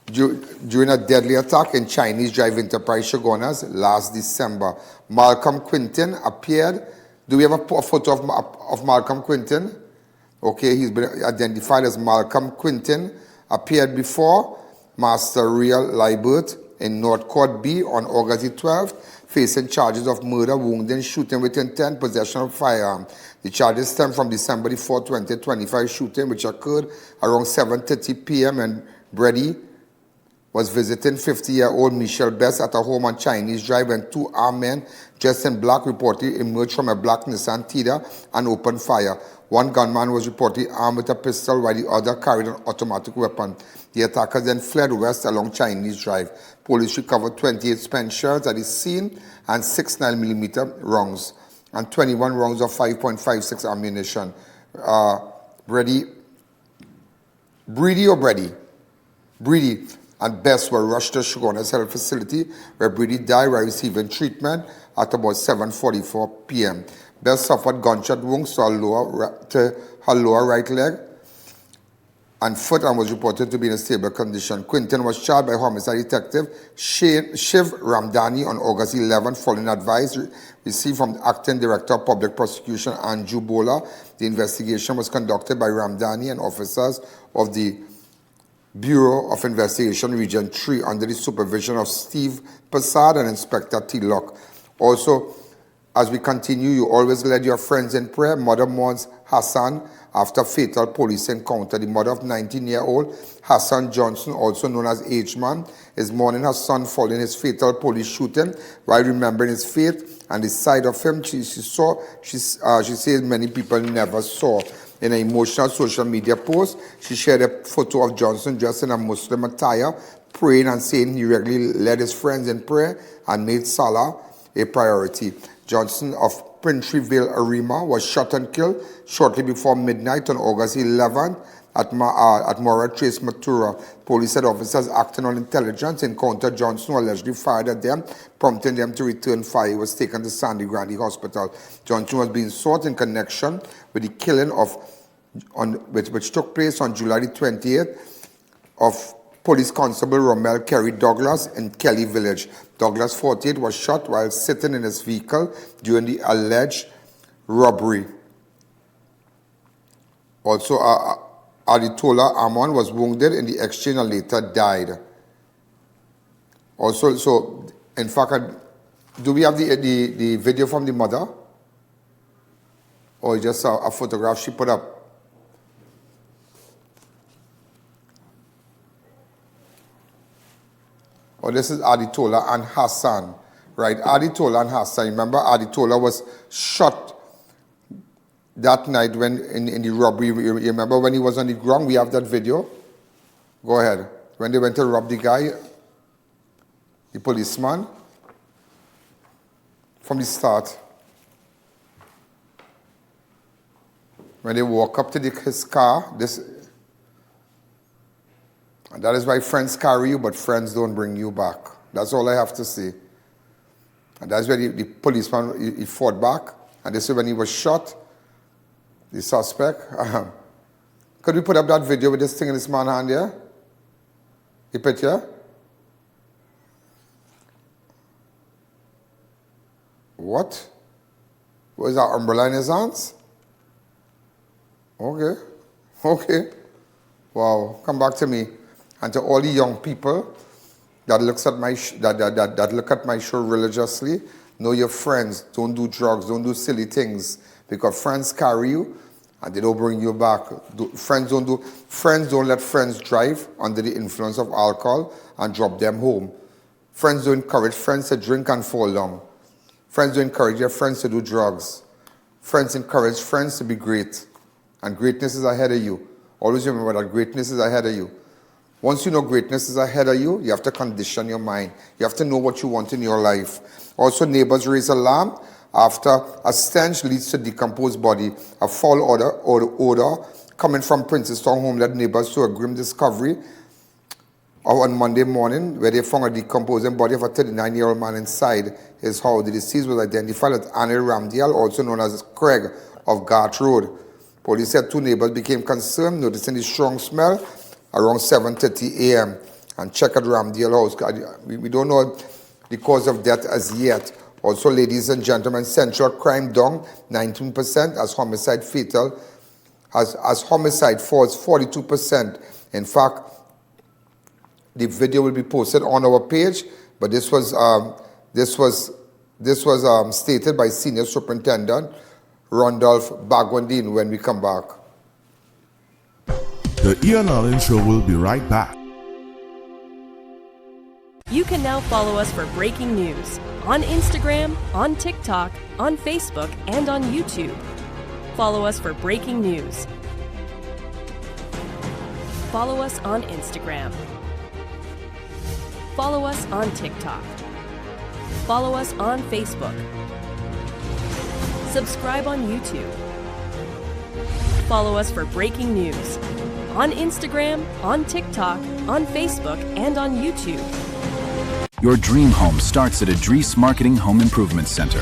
during a deadly attack in Chinese Drive Enterprise, Chaguanas, last December. Malcolm Quinton appeared. Do we have a photo of Malcolm Quinton? Okay, he's been identified as Malcolm Quinton. Appeared before Master Real Libert in North Court B on August the 12th, facing charges of murder, wounding, shooting with intent, possession of firearm. The charges stem from December the 4th, 2025 shooting, which occurred around 7:30 p.m. when Breedy was visiting 50-year-old Michelle Best at a home on Chinese Drive when two armed men dressed in black reportedly emerged from a black Nissan Tida and opened fire. One gunman was reportedly armed with a pistol while the other carried an automatic weapon. The attackers then fled west along Chinese Drive. Police recovered 28 spent shells at the scene and 6 9mm rounds and 21 rounds of 5.56 ammunition. Breedy and Best were rushed to Chaguanas Health Facility where Breedy died while receiving treatment at about 7:44 p.m. Best suffered gunshot wounds to her lower right leg and foot and was reported to be in a stable condition. Quinton was charged by homicide detective Shiv Ramdani on August 11 following advice received from the acting director of public prosecution Anju Bola. The investigation was conducted by Ramdani and officers of the Bureau of Investigation Region 3 under the supervision of Steve Passad and Inspector T. Locke. Also, as we continue, you always lead your friends in prayer. Mother mourns Hassan after fatal police encounter. The mother of 19-year-old Hassan Johnson, also known as H-Man, is mourning her son following his fatal police shooting. While remembering his fate and the side of him she says many people never saw. In an emotional social media post, she shared a photo of Johnson dressed in a Muslim attire, praying and saying he regularly led his friends in prayer and made Salah a priority. Johnson of Printry Vale, Arima, was shot and killed shortly before midnight on August 11th at Mora Trace, Matura. Police said officers acting on intelligence encountered Johnson, who allegedly fired at them, prompting them to return fire. He was taken to Sangre Grande Hospital. Johnson was being sought in connection with the killing which took place on July the 28th of Police Constable Romel Kerry Douglas in Kelly Village. Douglas, 48, was shot while sitting in his vehicle during the alleged robbery. Also, Aditola Amon was wounded in the exchange and later died. Also, so in fact, do we have the video from the mother? Or just a photograph she put up? Oh, this is Aditola and Hassan, right? Aditola and Hassan. Remember, Aditola was shot that night when in the robbery. You remember when he was on the ground? We have that video. Go ahead. When they went to rob the guy, the policeman, from the start. When they walk up to his car, and that is why friends carry you, but friends don't bring you back. That's all I have to say. And that's why the policeman, he fought back. And this is when he was shot, the suspect. Could we put up that video with this thing in this man's hand here? The picture? What? Was that umbrella in his hands? Okay. Okay. Wow. Come back to me. And to all the young people that looks at my that look at my show religiously, know your friends. Don't do drugs. Don't do silly things, because friends carry you and they don't bring you back. Friends don't let friends drive under the influence of alcohol and drop them home. Friends don't encourage friends to drink and fall down. Friends don't encourage their friends to do drugs. Friends encourage friends to be great. And greatness is ahead of you. Always remember that greatness is ahead of you. Once you know greatness is ahead of you, you have to condition your mind. You have to know what you want in your life. Also, neighbors raise alarm after a stench leads to decomposed body. A foul odor coming from Princestown home led neighbors to a grim discovery on Monday morning, where they found a decomposing body of a 39-year-old man inside his house. The deceased was identified as Anil Ramdial, also known as Craig of Garth Road. Police said two neighbors became concerned, noticing the strong smell around 7:30 a.m. and checked Ramdial house. We don't know the cause of death as yet. Also, ladies and gentlemen, central crime down 19% as homicide fatal, as homicide falls 42%. In fact, the video will be posted on our page, but this was stated by Senior Superintendent Randolph Bagwandine when we come back. The I.A.N. Allen Show will be right back. You can now follow us for breaking news on Instagram, on TikTok, on Facebook, and on YouTube. Follow us for breaking news. Follow us on Instagram. Follow us on TikTok. Follow us on Facebook. Subscribe on YouTube. Follow us for breaking news on Instagram, on TikTok, on Facebook, and on YouTube. Your dream home starts at Adrees Marketing Home Improvement Center.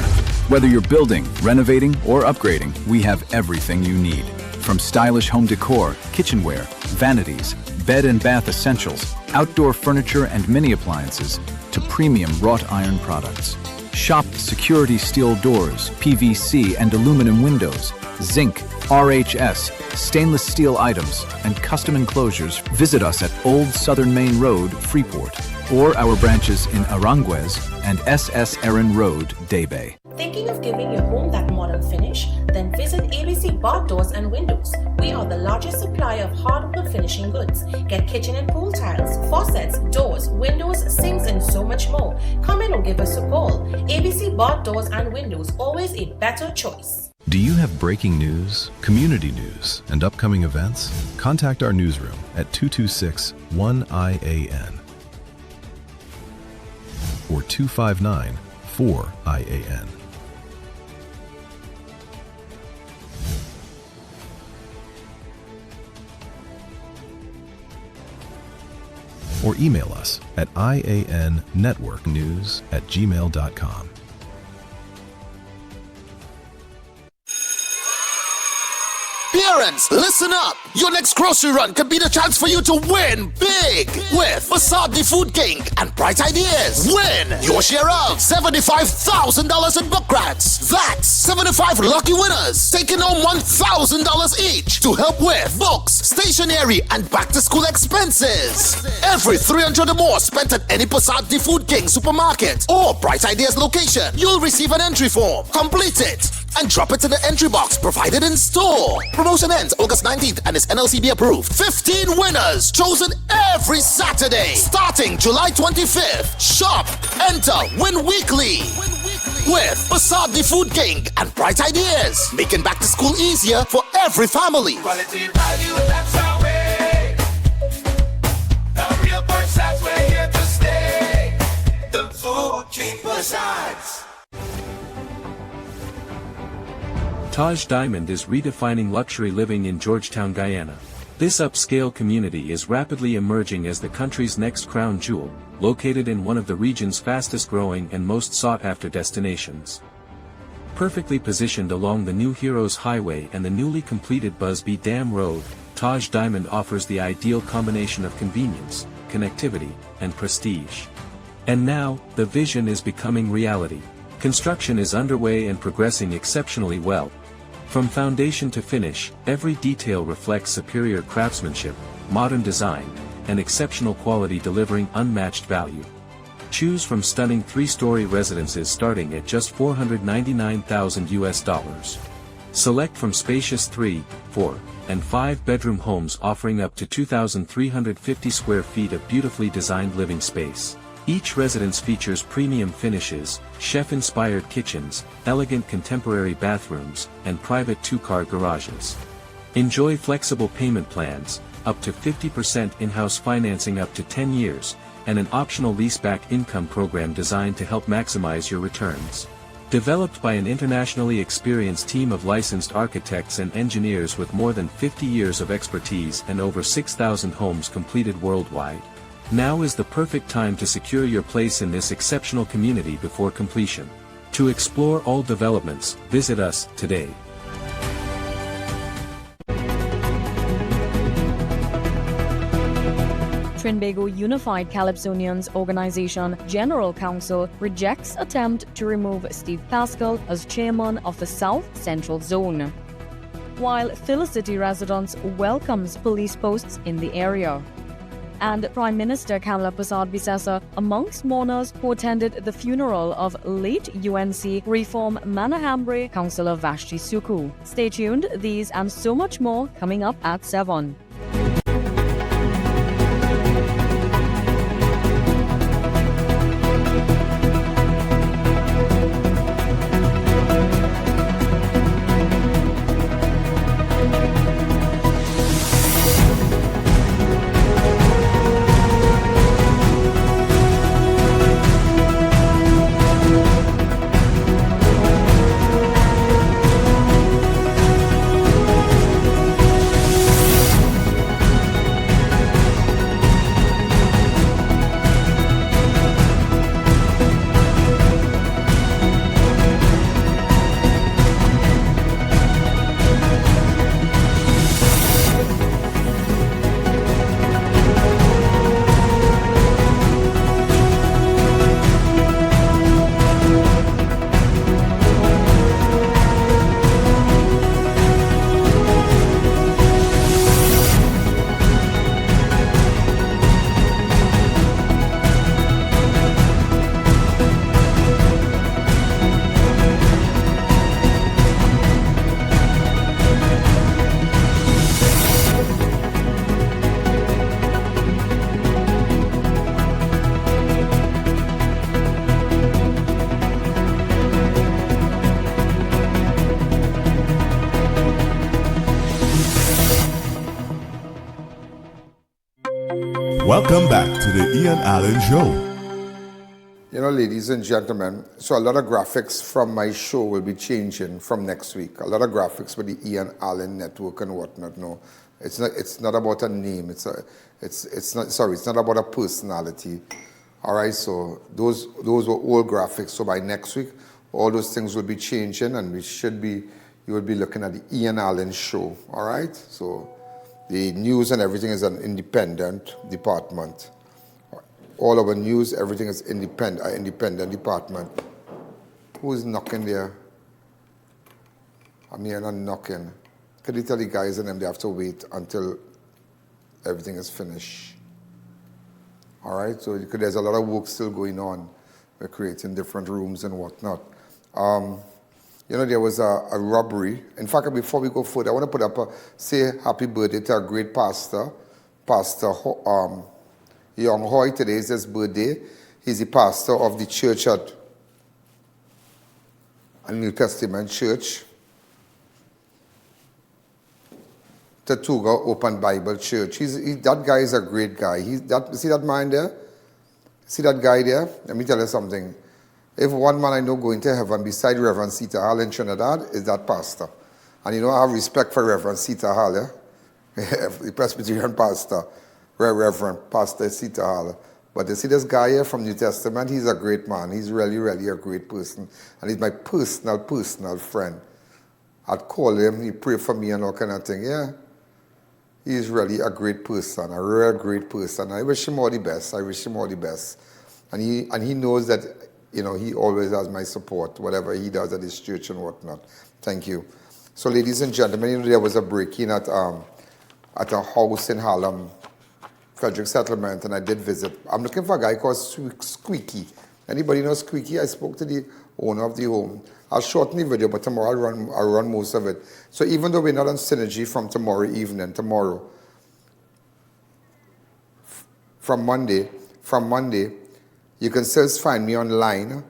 Whether you're building, renovating, or upgrading, we have everything you need. From stylish home decor, kitchenware, vanities, bed and bath essentials, outdoor furniture and mini appliances, to premium wrought iron products. Shop security steel doors, PVC and aluminum windows, zinc, RHS, stainless steel items, and custom enclosures. Visit us at Old Southern Main Road, Freeport, or our branches in Aranguez and SS Erin Road, Daybay. Thinking of giving your home that modern finish? Then visit ABC Bar Doors and Windows. We are the largest supplier of hardwood finishing goods. Get kitchen and pool tiles, faucets, doors, windows, sinks, and so much more. Come in or give us a call. ABC Bar Doors and Windows, always a better choice. Do you have breaking news, community news, and upcoming events? Contact our newsroom at 226-1-I.A.N. or 259-4-I.A.N. or email us at iannetworknews@gmail.com. Parents, listen up! Your next grocery run could be the chance for you to win big with Facade the Food King and Bright Ideas. Win your share of $75,000 in book grants. That's 75 lucky winners taking home $1,000 each to help with books, stationery, and back-to-school expenses. Every $300 or more spent at any Facade the Food King supermarket or Bright Ideas location, you'll receive an entry form. Complete it and drop it in the entry box provided in store. Promotion ends August 19th and is NLCB approved. 15 winners chosen every Saturday starting July 25th. Shop, enter, win weekly with Facade the Food King and Bright Ideas, making back to school easier for every family. Quality value, that's our way. The real Versace, we're here to stay. The Food King Versace. Taj Diamond is redefining luxury living in Georgetown, Guyana. This upscale community is rapidly emerging as the country's next crown jewel, located in one of the region's fastest-growing and most sought-after destinations. Perfectly positioned along the New Heroes Highway and the newly completed Busby Dam Road, Taj Diamond offers the ideal combination of convenience, connectivity, and prestige. And now, the vision is becoming reality. Construction is underway and progressing exceptionally well. From foundation to finish, every detail reflects superior craftsmanship, modern design, and exceptional quality delivering unmatched value. Choose from stunning 3-story residences starting at just $499,000. Select from spacious 3, 4, and 5-bedroom homes offering up to 2,350 square feet of beautifully designed living space. Each residence features premium finishes, chef-inspired kitchens, elegant contemporary bathrooms, and private 2-car garages. Enjoy flexible payment plans, up to 50% in-house financing up to 10 years, and an optional leaseback income program designed to help maximize your returns. Developed by an internationally experienced team of licensed architects and engineers with more than 50 years of expertise and over 6,000 homes completed worldwide. Now is the perfect time to secure your place in this exceptional community before completion. To explore all developments, visit us today. Trinbago Unified Calypsonians Organization General Council rejects attempt to remove Steve Pascal as chairman of the South Central Zone, while Felicity residents welcomes police posts in the area. And Prime Minister Kamala Persad-Bissessar amongst mourners who attended the funeral of late UNC Reform Manahambre Councillor Vashti Suku. Stay tuned, these and so much more coming up at 7. Welcome back to the I.A.N Show. You know, ladies and gentlemen, so a lot of graphics from my show will be changing from next week. A lot of graphics for the I.A.N network and whatnot. No, it's not about a name. It's not about a personality. All right, so those were old graphics. So by next week, all those things will be changing, and you will be looking at the I.A.N show. All right, so the news and everything is an independent department. All our news, everything is independent department. Who's knocking there? I'm here not knocking. Could you tell the guys and them they have to wait until everything is finished? All right, so there's a lot of work still going on. We're creating different rooms and whatnot. You know, there was a robbery. In fact, before we go further, I want to put up say happy birthday to our great pastor, Pastor Young Hoy. Today is his birthday. He's the pastor of the church at a New Testament church, Tortuga Open Bible Church. That guy is a great guy. See that man there? See that guy there? Let me tell you something. If one man I know going to heaven beside Reverend Sita Hall in Trinidad is that pastor. And you know, I have respect for Reverend Sita Hall, the Presbyterian pastor, Reverend Pastor Sita Hall. But you see this guy here from New Testament, he's a great man. He's really, really a great person. And he's my personal friend. I'd call him, he pray for me and all kind of thing, yeah. He's really a great person, a real great person. I wish him all the best. And he knows that, you know, he always has my support, whatever he does at his church and whatnot. Thank you. So, ladies and gentlemen, you know, there was a break-in at a house in Harlem Frederick Settlement, and I did visit. I'm looking for a guy called Squeaky. Anybody know Squeaky? I spoke to the owner of the home. I'll shorten the video, but tomorrow I'll run most of it. So even though we're not on Synergy from tomorrow evening, from Monday, you can still find me online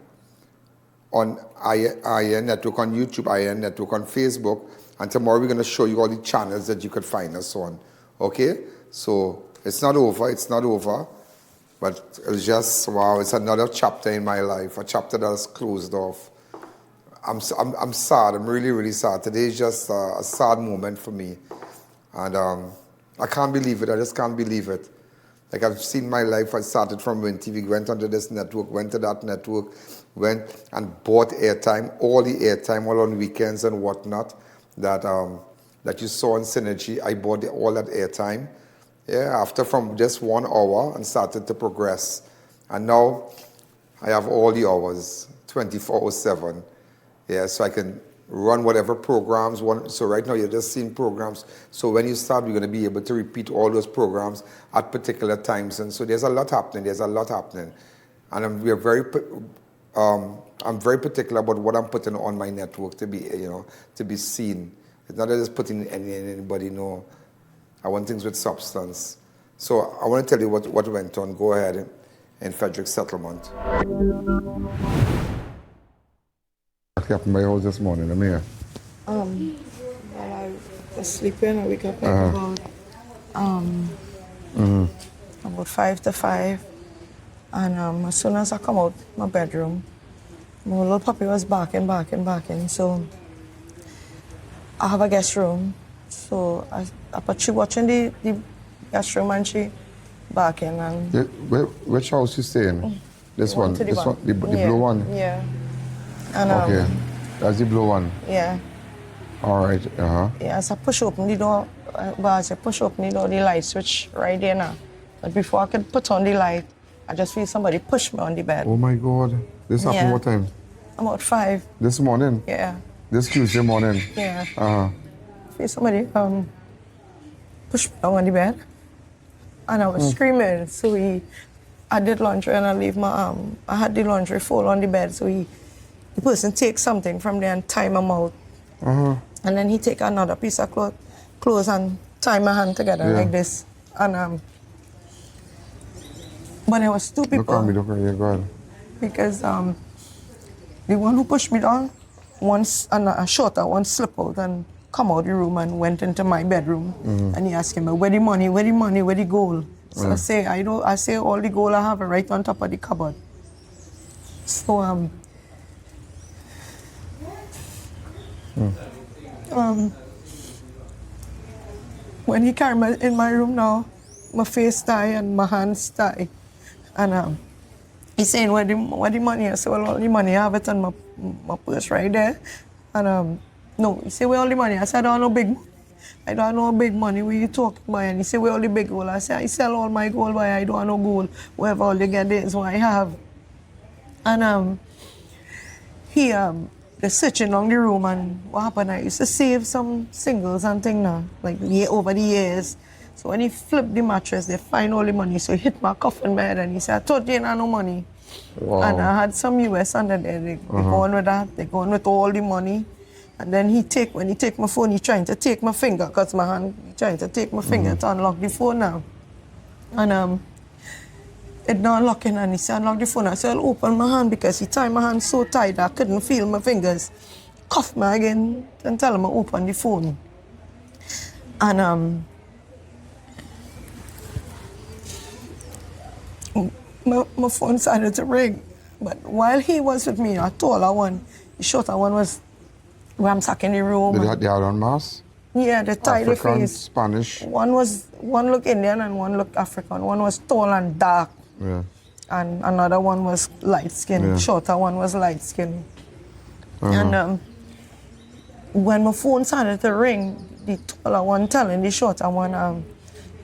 on I.A.N Network, on YouTube, I.A.N Network, on Facebook, and tomorrow we're going to show you all the channels that you could find us on. Okay? So it's not over, but it's just, wow, it's another chapter in my life, a chapter that's closed off. I'm sad, I'm really, really sad. Today is just a sad moment for me. And I can't believe it, I just can't believe it. Like I've seen my life, I started from Win TV, went onto this network, went to that network, went and bought airtime, all on weekends and whatnot, that you saw on Synergy. I bought all that airtime, after from just 1 hour, and started to progress. And now I have all the hours, 24/7. So I can run whatever programs. So right now you're just seeing programs. So when you start, we're going to be able to repeat all those programs at particular times. And so there's a lot happening. And I'm very particular about what I'm putting on my network to be seen. It's not just putting anybody, no. I want things with substance. So I want to tell you what went on. Go ahead in Frederick Settlement. What happened in my house this morning? I'm here. While I was sleeping, I wake up like about 5 to 5. And as soon as I come out my bedroom, my little puppy was barking. So I have a guest room. So I put she watching the guest room and she barking. And which house you stay in? This one? The blue one? Yeah. And, okay, that's the blue one? Yeah. All right, Yeah, as I push open the door, the light switch right there now. But before I could put on the light, I just feel somebody push me on the bed. Oh my God. This happened what time? About 5. This morning? Yeah. This Tuesday morning? Yeah. I feel somebody push me on the bed. And I was screaming. So I did laundry and I leave my I had the laundry fold on the bed. So the person takes something from there and tie my mouth. And then he take another piece of clothes and tie my hand together like this. And but there was 2 people. Look at me, go ahead. Because the one who pushed me down, a shorter one slipped out and come out the room and went into my bedroom. And he asked me, where the money, where the gold? So I say all the gold I have right on top of the cupboard. So when he carried me in my room now, my face tie and my hands tie. And he's saying, where the money? I said, well, all the money, I have it on my purse right there. And no, he said, where all the money? I said, I don't know big money. I don't know big money, where you talking about? And he said, where all the big gold? I said, I sell all my gold, but I don't know gold. Wherever all you get there is what I have. And he they're searching on the room, and what happened, I used to save some singles and things now, like over the years. So when he flipped the mattress, they find all the money. So he hit my coffin bed and he said, I thought you didn't have no money. Wow. And I had some US under there. They go on with that. They go on with all the money. And then when he take my phone, he trying to take my finger, because my hand, he trying to take my finger to unlock the phone now. And it not unlocking, and he said, unlock the phone. I said, I'll open my hand, because he tied my hand so tight I couldn't feel my fingers. Cuff me again and tell him I open the phone. And my phone started to ring. But while he was with me, a taller one, the shorter one was ransacking the room. They had on mask? Yeah, they tied the face. Spanish? One looked Indian and one looked African. One was tall and dark. Yeah. And another one was light skinned. Yeah. Shorter one was light skinned. And when my phone started to ring, the taller one telling the shorter one,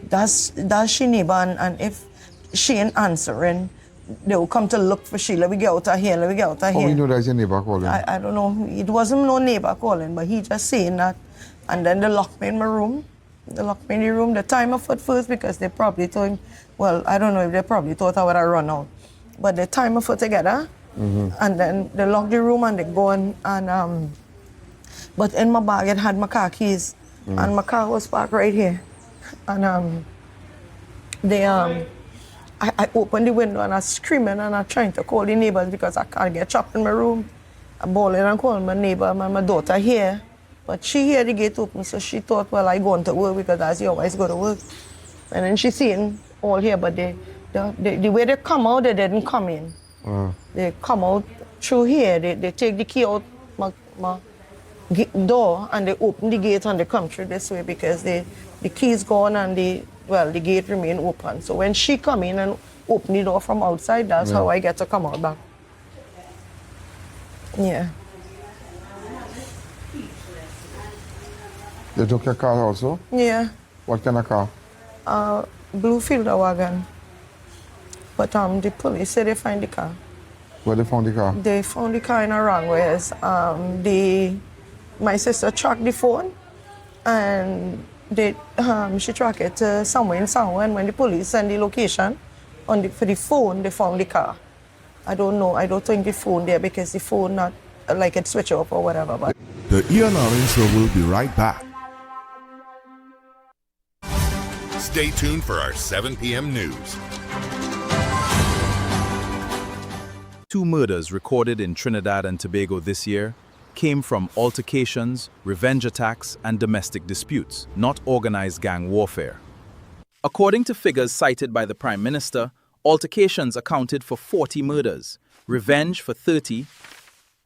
that's she neighbor, and if she ain't answering, they will come to look for she. Let me get out of here, let me get out of here. Oh, we know that's your neighbor calling? I don't know. It wasn't no neighbor calling, but he just saying that. And then they locked me in my room. They locked me in the room. The time of at first because they probably told, well, I don't know if they probably thought I would have run out. But they time of foot together, and then they locked the room and they go and but in my bag it had my car keys, and my car was parked right here. And I opened the window and I was screaming and I trying to call the neighbors because I can't get trapped in my room. I bawling and calling my neighbor, my daughter here. But she heard the gate open, so she thought, well, I going to work because as you always go to work. And then she seen all here, but the way they come out, they didn't come in. They come out through here. They take the key out my door and they open the gate and they come through this way because the key's gone and the gate remain open. So when she come in and open the door from outside, that's how I get to come out back. Yeah. They took your car also? Yeah. What kind of car? Blue Fielder wagon. But the police said they find the car. Where they found the car? They found the car in a wrong ways. My sister tracked the phone and she tracked it to somewhere in Sanwa, and when the police sent the location for the phone, they found the car. I don't know. I don't think the phone there because the phone not like it switch off or whatever. But The I.A.N Show will be right back. Stay tuned for our 7 p.m. news. 2 murders recorded in Trinidad and Tobago this year came from altercations, revenge attacks, and domestic disputes, not organized gang warfare. According to figures cited by the Prime Minister, altercations accounted for 40 murders, revenge for 30,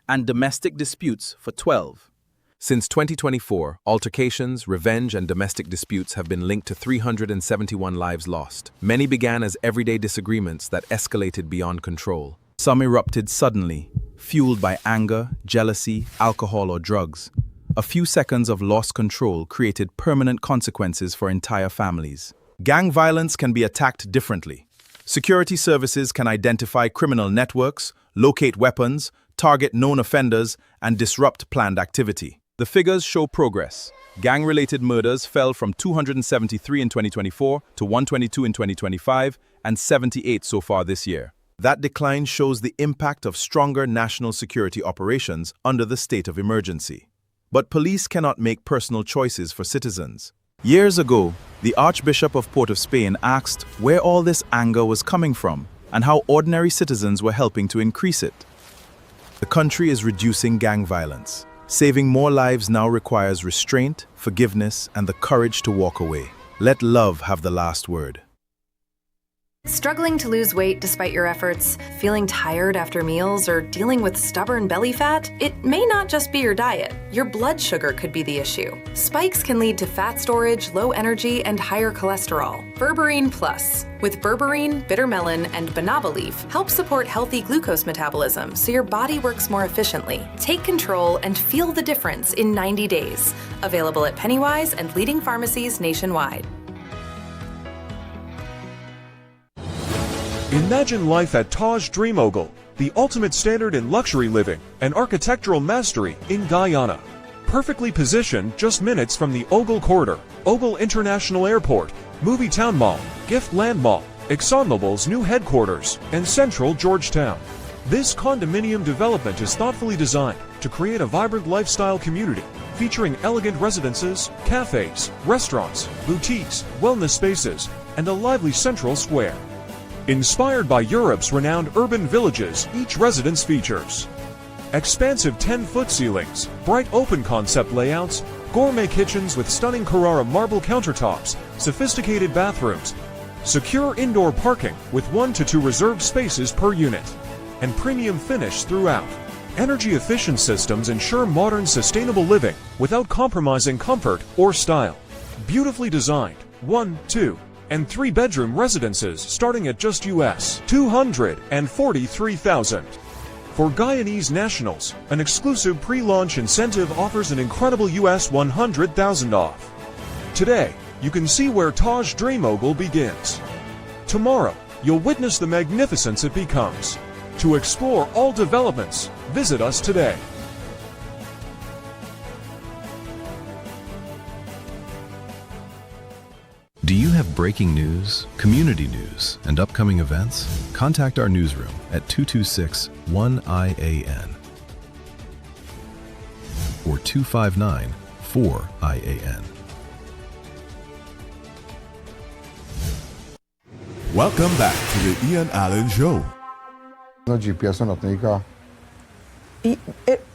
and domestic disputes for 12. Since 2024, altercations, revenge, and domestic disputes have been linked to 371 lives lost. Many began as everyday disagreements that escalated beyond control. Some erupted suddenly, fueled by anger, jealousy, alcohol, or drugs. A few seconds of lost control created permanent consequences for entire families. Gang violence can be attacked differently. Security services can identify criminal networks, locate weapons, target known offenders, and disrupt planned activity. The figures show progress. Gang-related murders fell from 273 in 2024 to 122 in 2025 and 78 so far this year. That decline shows the impact of stronger national security operations under the state of emergency. But police cannot make personal choices for citizens. Years ago, the Archbishop of Port of Spain asked where all this anger was coming from and how ordinary citizens were helping to increase it. The country is reducing gang violence. Saving more lives now requires restraint, forgiveness, and the courage to walk away. Let love have the last word. Struggling to lose weight despite your efforts, feeling tired after meals, or dealing with stubborn belly fat? It may not just be your diet. Your blood sugar could be the issue. Spikes can lead to fat storage, low energy, and higher cholesterol. Berberine Plus, with berberine, bitter melon, and banaba leaf, helps support healthy glucose metabolism so your body works more efficiently. Take control and feel the difference in 90 days. Available at Pennywise and leading pharmacies nationwide. Imagine life at Taj Dream Ogle, the ultimate standard in luxury living and architectural mastery in Guyana. Perfectly positioned just minutes from the Ogle Corridor, Ogle International Airport, Movie Town Mall, Gift Land Mall, ExxonMobil's new headquarters, and central Georgetown. This condominium development is thoughtfully designed to create a vibrant lifestyle community featuring elegant residences, cafes, restaurants, boutiques, wellness spaces, and a lively central square. Inspired by Europe's renowned urban villages, each residence features expansive 10-foot ceilings, bright open concept layouts, gourmet kitchens with stunning Carrara marble countertops, sophisticated bathrooms, secure indoor parking with 1 to 2 reserved spaces per unit, and premium finish throughout. Energy-efficient systems ensure modern, sustainable living without compromising comfort or style. Beautifully designed 1, 2, and 3-bedroom residences starting at just US $243,000. For Guyanese nationals, an exclusive pre-launch incentive offers an incredible US $100,000 off. Today, you can see where Taj Dream Ogle begins. Tomorrow, you'll witness the magnificence it becomes. To explore all developments, visit us today. have breaking news, community news, and upcoming events? Contact our newsroom at 226-1-I.A.N. or 259-4-I.A.N. Welcome back to the I.A.N. Allen Show. No GPS or nothing, car.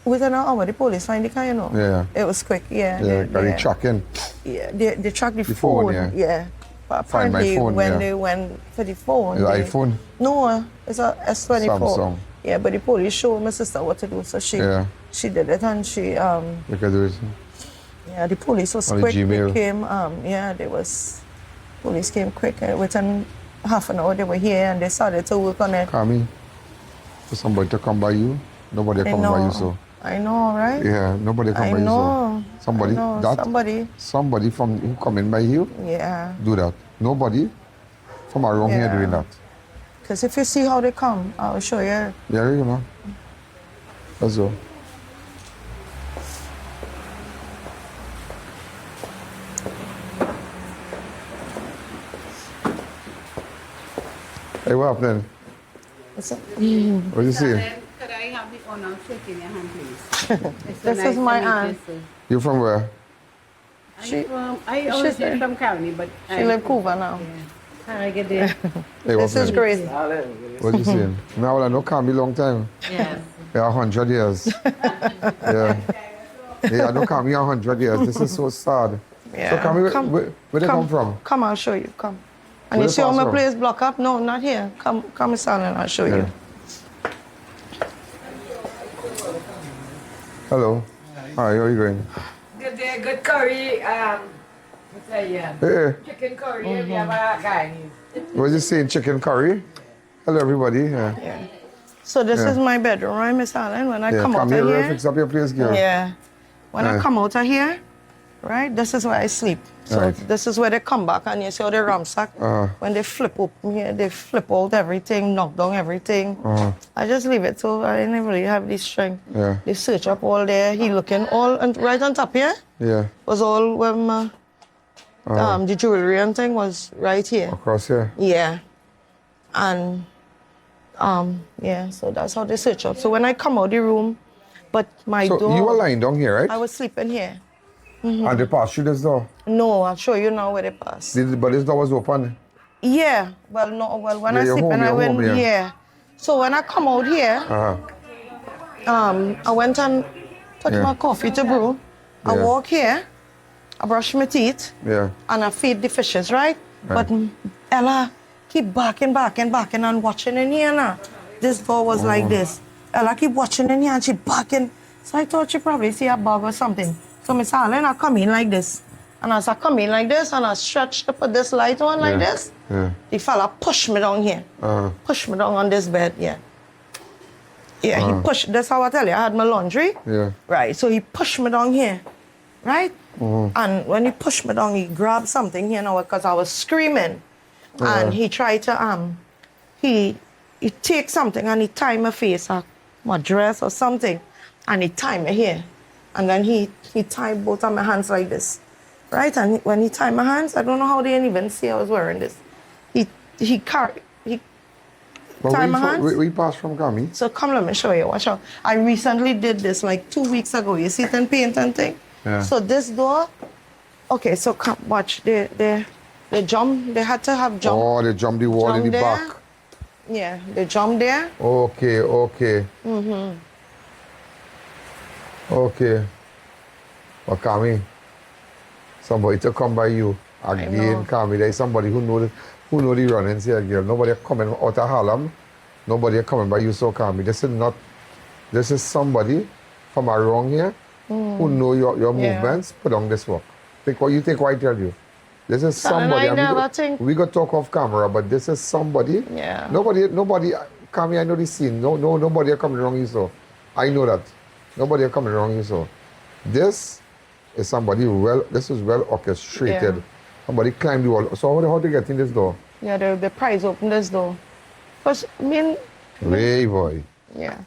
Within an hour, the police find the car, you know. Yeah. It was quick, yeah. Yeah, they tracking. Yeah, they tracked the phone, phone. yeah. But Find my apparently, phone, when yeah. they went for the phone, The iPhone? No, it's a S24. Samsung. Yeah, but the police showed my sister what to do, so she did it, and she You can do it. Yeah, the police was On the quick. Gmail. They came. Police came quick. Within half an hour, they were here and they started to work on it. Kami, for somebody to come by you, nobody coming by you, so. I know, right? Yeah, nobody come by you, so. Somebody, I know, somebody from who coming by you, yeah. do that. Nobody from around here doing that. Because if you see how they come, I'll show you. Yeah, you know. Let's go. Hey, what happened? What's up? What you see? Could I have the honor of shaking your hand, please? This is my aunt. You from where? I always came from Caroni, but She live Cuba now. How I get there? Hey, This is Grace. What you saying? Now I know Kami long time. Yes. Yeah, 100 years. Yeah. Yeah, I know Kami 100 years. This is so sad. Yeah. So Kami, where they come from? Come, I'll show you. Come. And Where you they see how pass my from? place block up? No, not here. Come, son, and I'll show you. Hello. Hi, how are you going? Good day, good curry. What's that? Hey. Chicken curry. We have a guy. What you saying? Chicken curry? Hello, everybody. Yeah. So this Yeah. is my bedroom, right, Miss Allen? When I come out here, of here, fix up your place, girl. yeah. When I Yeah. come out of here, right, this is where I sleep. So Right. this is where they come back, and you see how they ramsack. When they flip open here, they flip out everything, knock down everything. I just leave it, so I didn't really have the strength. Yeah. They search up all there. He looking all and right on top here Yeah. was all when the jewelry and thing was right here. Across here. Yeah. And yeah, so that's how they search up. So when I come out the room, but my So door. you were lying down here, right? I was sleeping here. And they passed through this door? No, I'll show you now where they pass. But this door was open? Yeah. Well, no. Well, when Yeah, I you're sleep home, and I you're went, home, yeah. yeah. So when I come out here, I went and put Yeah. my coffee to brew. I Yeah. walk here, I brush my teeth, Yeah. and I feed the fishes, right? But Ella keep barking and watching in here now. This door was like this. Ella keep watching in here and she barking. So I thought she probably see a bug or something. So Miss Harlem, I come in like this. And as I come in like this and I stretch to put this light on like this, the fella pushed me down here. Pushed me down on this bed, yeah. Yeah, he pushed, that's how I tell you, I had my laundry. Yeah. Right, so he pushed me down here, right? And when he pushed me down, he grabbed something here now because I was screaming. And he tried to, he take something and he tie my face, my dress or something, and he tie me here. And then he tied both of my hands like this, right? And when he tied my hands, I don't know how they didn't even see I was wearing this. He tied my hands. We passed from Kami. So come, let me show you. Watch out. I recently did this like 2 weeks ago. You see it in paint and thing? Yeah. So this door, okay, so come, watch. They jump, they had to have jump. Oh, they jumped the wall in the there. back. Yeah, they jump there. Okay. Okay. But Kami, somebody to come by you again, Kami. There's somebody who know the runnings here, girl. Nobody coming out of Harlem. Nobody coming by you, so Kami. This is somebody from around here who know your movements. Put on this work. Take what I tell you. This is somebody. We got talk off camera, but this is somebody. Yeah. Nobody. Kami, I know the scene. Nobody coming around you, so I know that. Nobody coming around you, so this is somebody this is well orchestrated. Yeah. Somebody climbed the wall. So how to get in this door? Yeah, the prize opened this door. Because, Way boy. Yeah.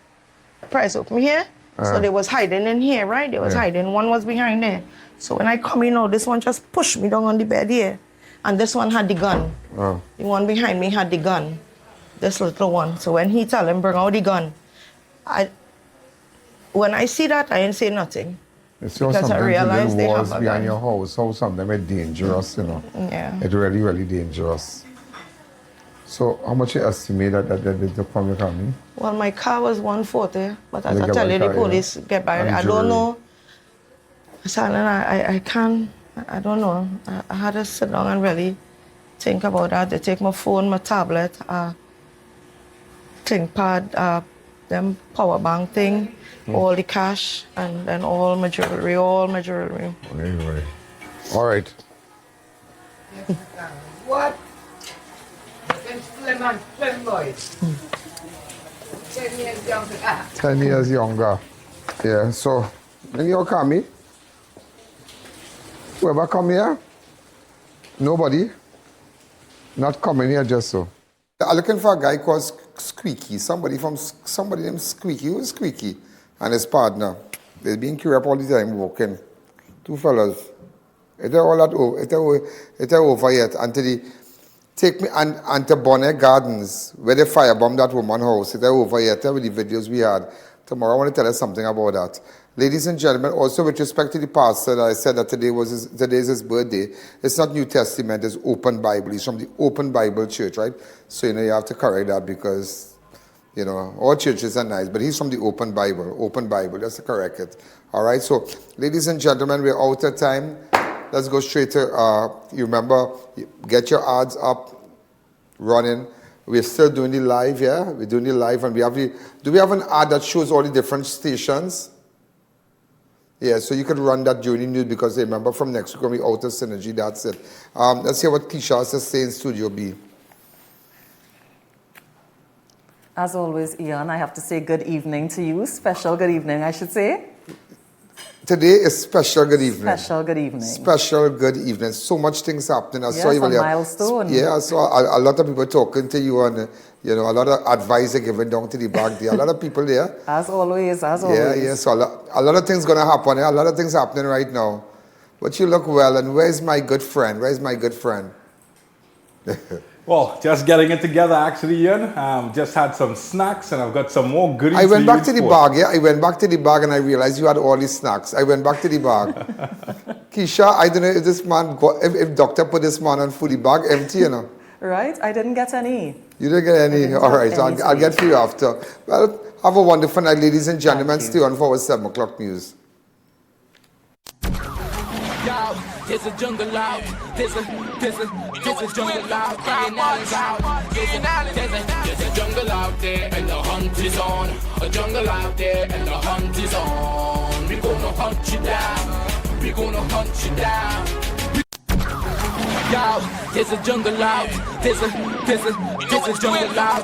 Prize open here. So they was hiding in here, right? They was hiding. One was behind there. So when I come in now, this one just pushed me down on the bed here. And this one had the gun. Oh. The one behind me had the gun. This little one. So when he tell him, bring out the gun, when I see that, I ain't say nothing. Because I realize they have a behind your house, how sometimes it's dangerous, you know. Yeah. It's really, really dangerous. So how much you estimate that they from your company? Well, my car was 140, but as They I get tell by you, the car, police get by. And I jewelry. don't know. Silent, I can't, I don't know. I had to sit down and really think about that. They take my phone, my tablet, ThinkPad, them power bank thing, all the cash, and then all my jewelry, Anyway. All right. What? Slim boys. 10 years younger. 10 years younger. Yeah, so when you come here, whoever come here, nobody, not coming here just so. I'm looking for a guy called Squeaky, somebody named Squeaky. Who's Squeaky? And his partner. They've been queued up all the time walking. Two fellas. It's over yet until they take me and to Bonnet Gardens, where they firebomb that woman's house. It's over yet with the videos we had. Tomorrow I want to tell you something about that. Ladies and gentlemen, also with respect to the pastor that I said that today is his birthday, it's not New Testament, it's Open Bible. He's from the Open Bible Church, right? So, you know, you have to correct that because, you know, all churches are nice, but he's from the Open Bible, just to correct it. All right, so, ladies and gentlemen, we're out of time. Let's go straight to, you remember, get your ads up, running. We're still doing the live, yeah? We're doing the live, and do we have an ad that shows all the different stations? Yeah, so you could run that during the news because remember from next week when we out of synergy, that's it. Let's hear what Keisha has to say in Studio B. As always, I have to say good evening to you. Special good evening, I should say. Today is special good evening. Special good evening. Special good evening. So much things happening. I saw Yes, you a earlier. milestone. Yeah, I saw a lot of people talking to you and, you know, a lot of advice they're giving down to the back there. A lot of people there. As always, as always. Yeah, so a lot of things going to happen. A lot of things happening right now. But you look well, and where's my good friend? Well, just getting it together actually, Ian. Just had some snacks and I've got some more goodies. I went back to the bag, yeah. I went back to the bag and I realized you had all these snacks. I went back to the bag. Keisha, I don't know if this man if doctor put this man on food, the bag empty, you know. Right? I didn't get any. You didn't get any? All right, so I'll get for you after. Well, have a wonderful night, ladies and gentlemen. Stay on for our 7 o'clock news. There's a jungle out. There's a jungle out. There's a jungle out there and the hunt is on. A jungle out there and the hunt is on. We gonna hunt you down. We gonna hunt you down. Yo, there's a jungle out. There's a jungle out.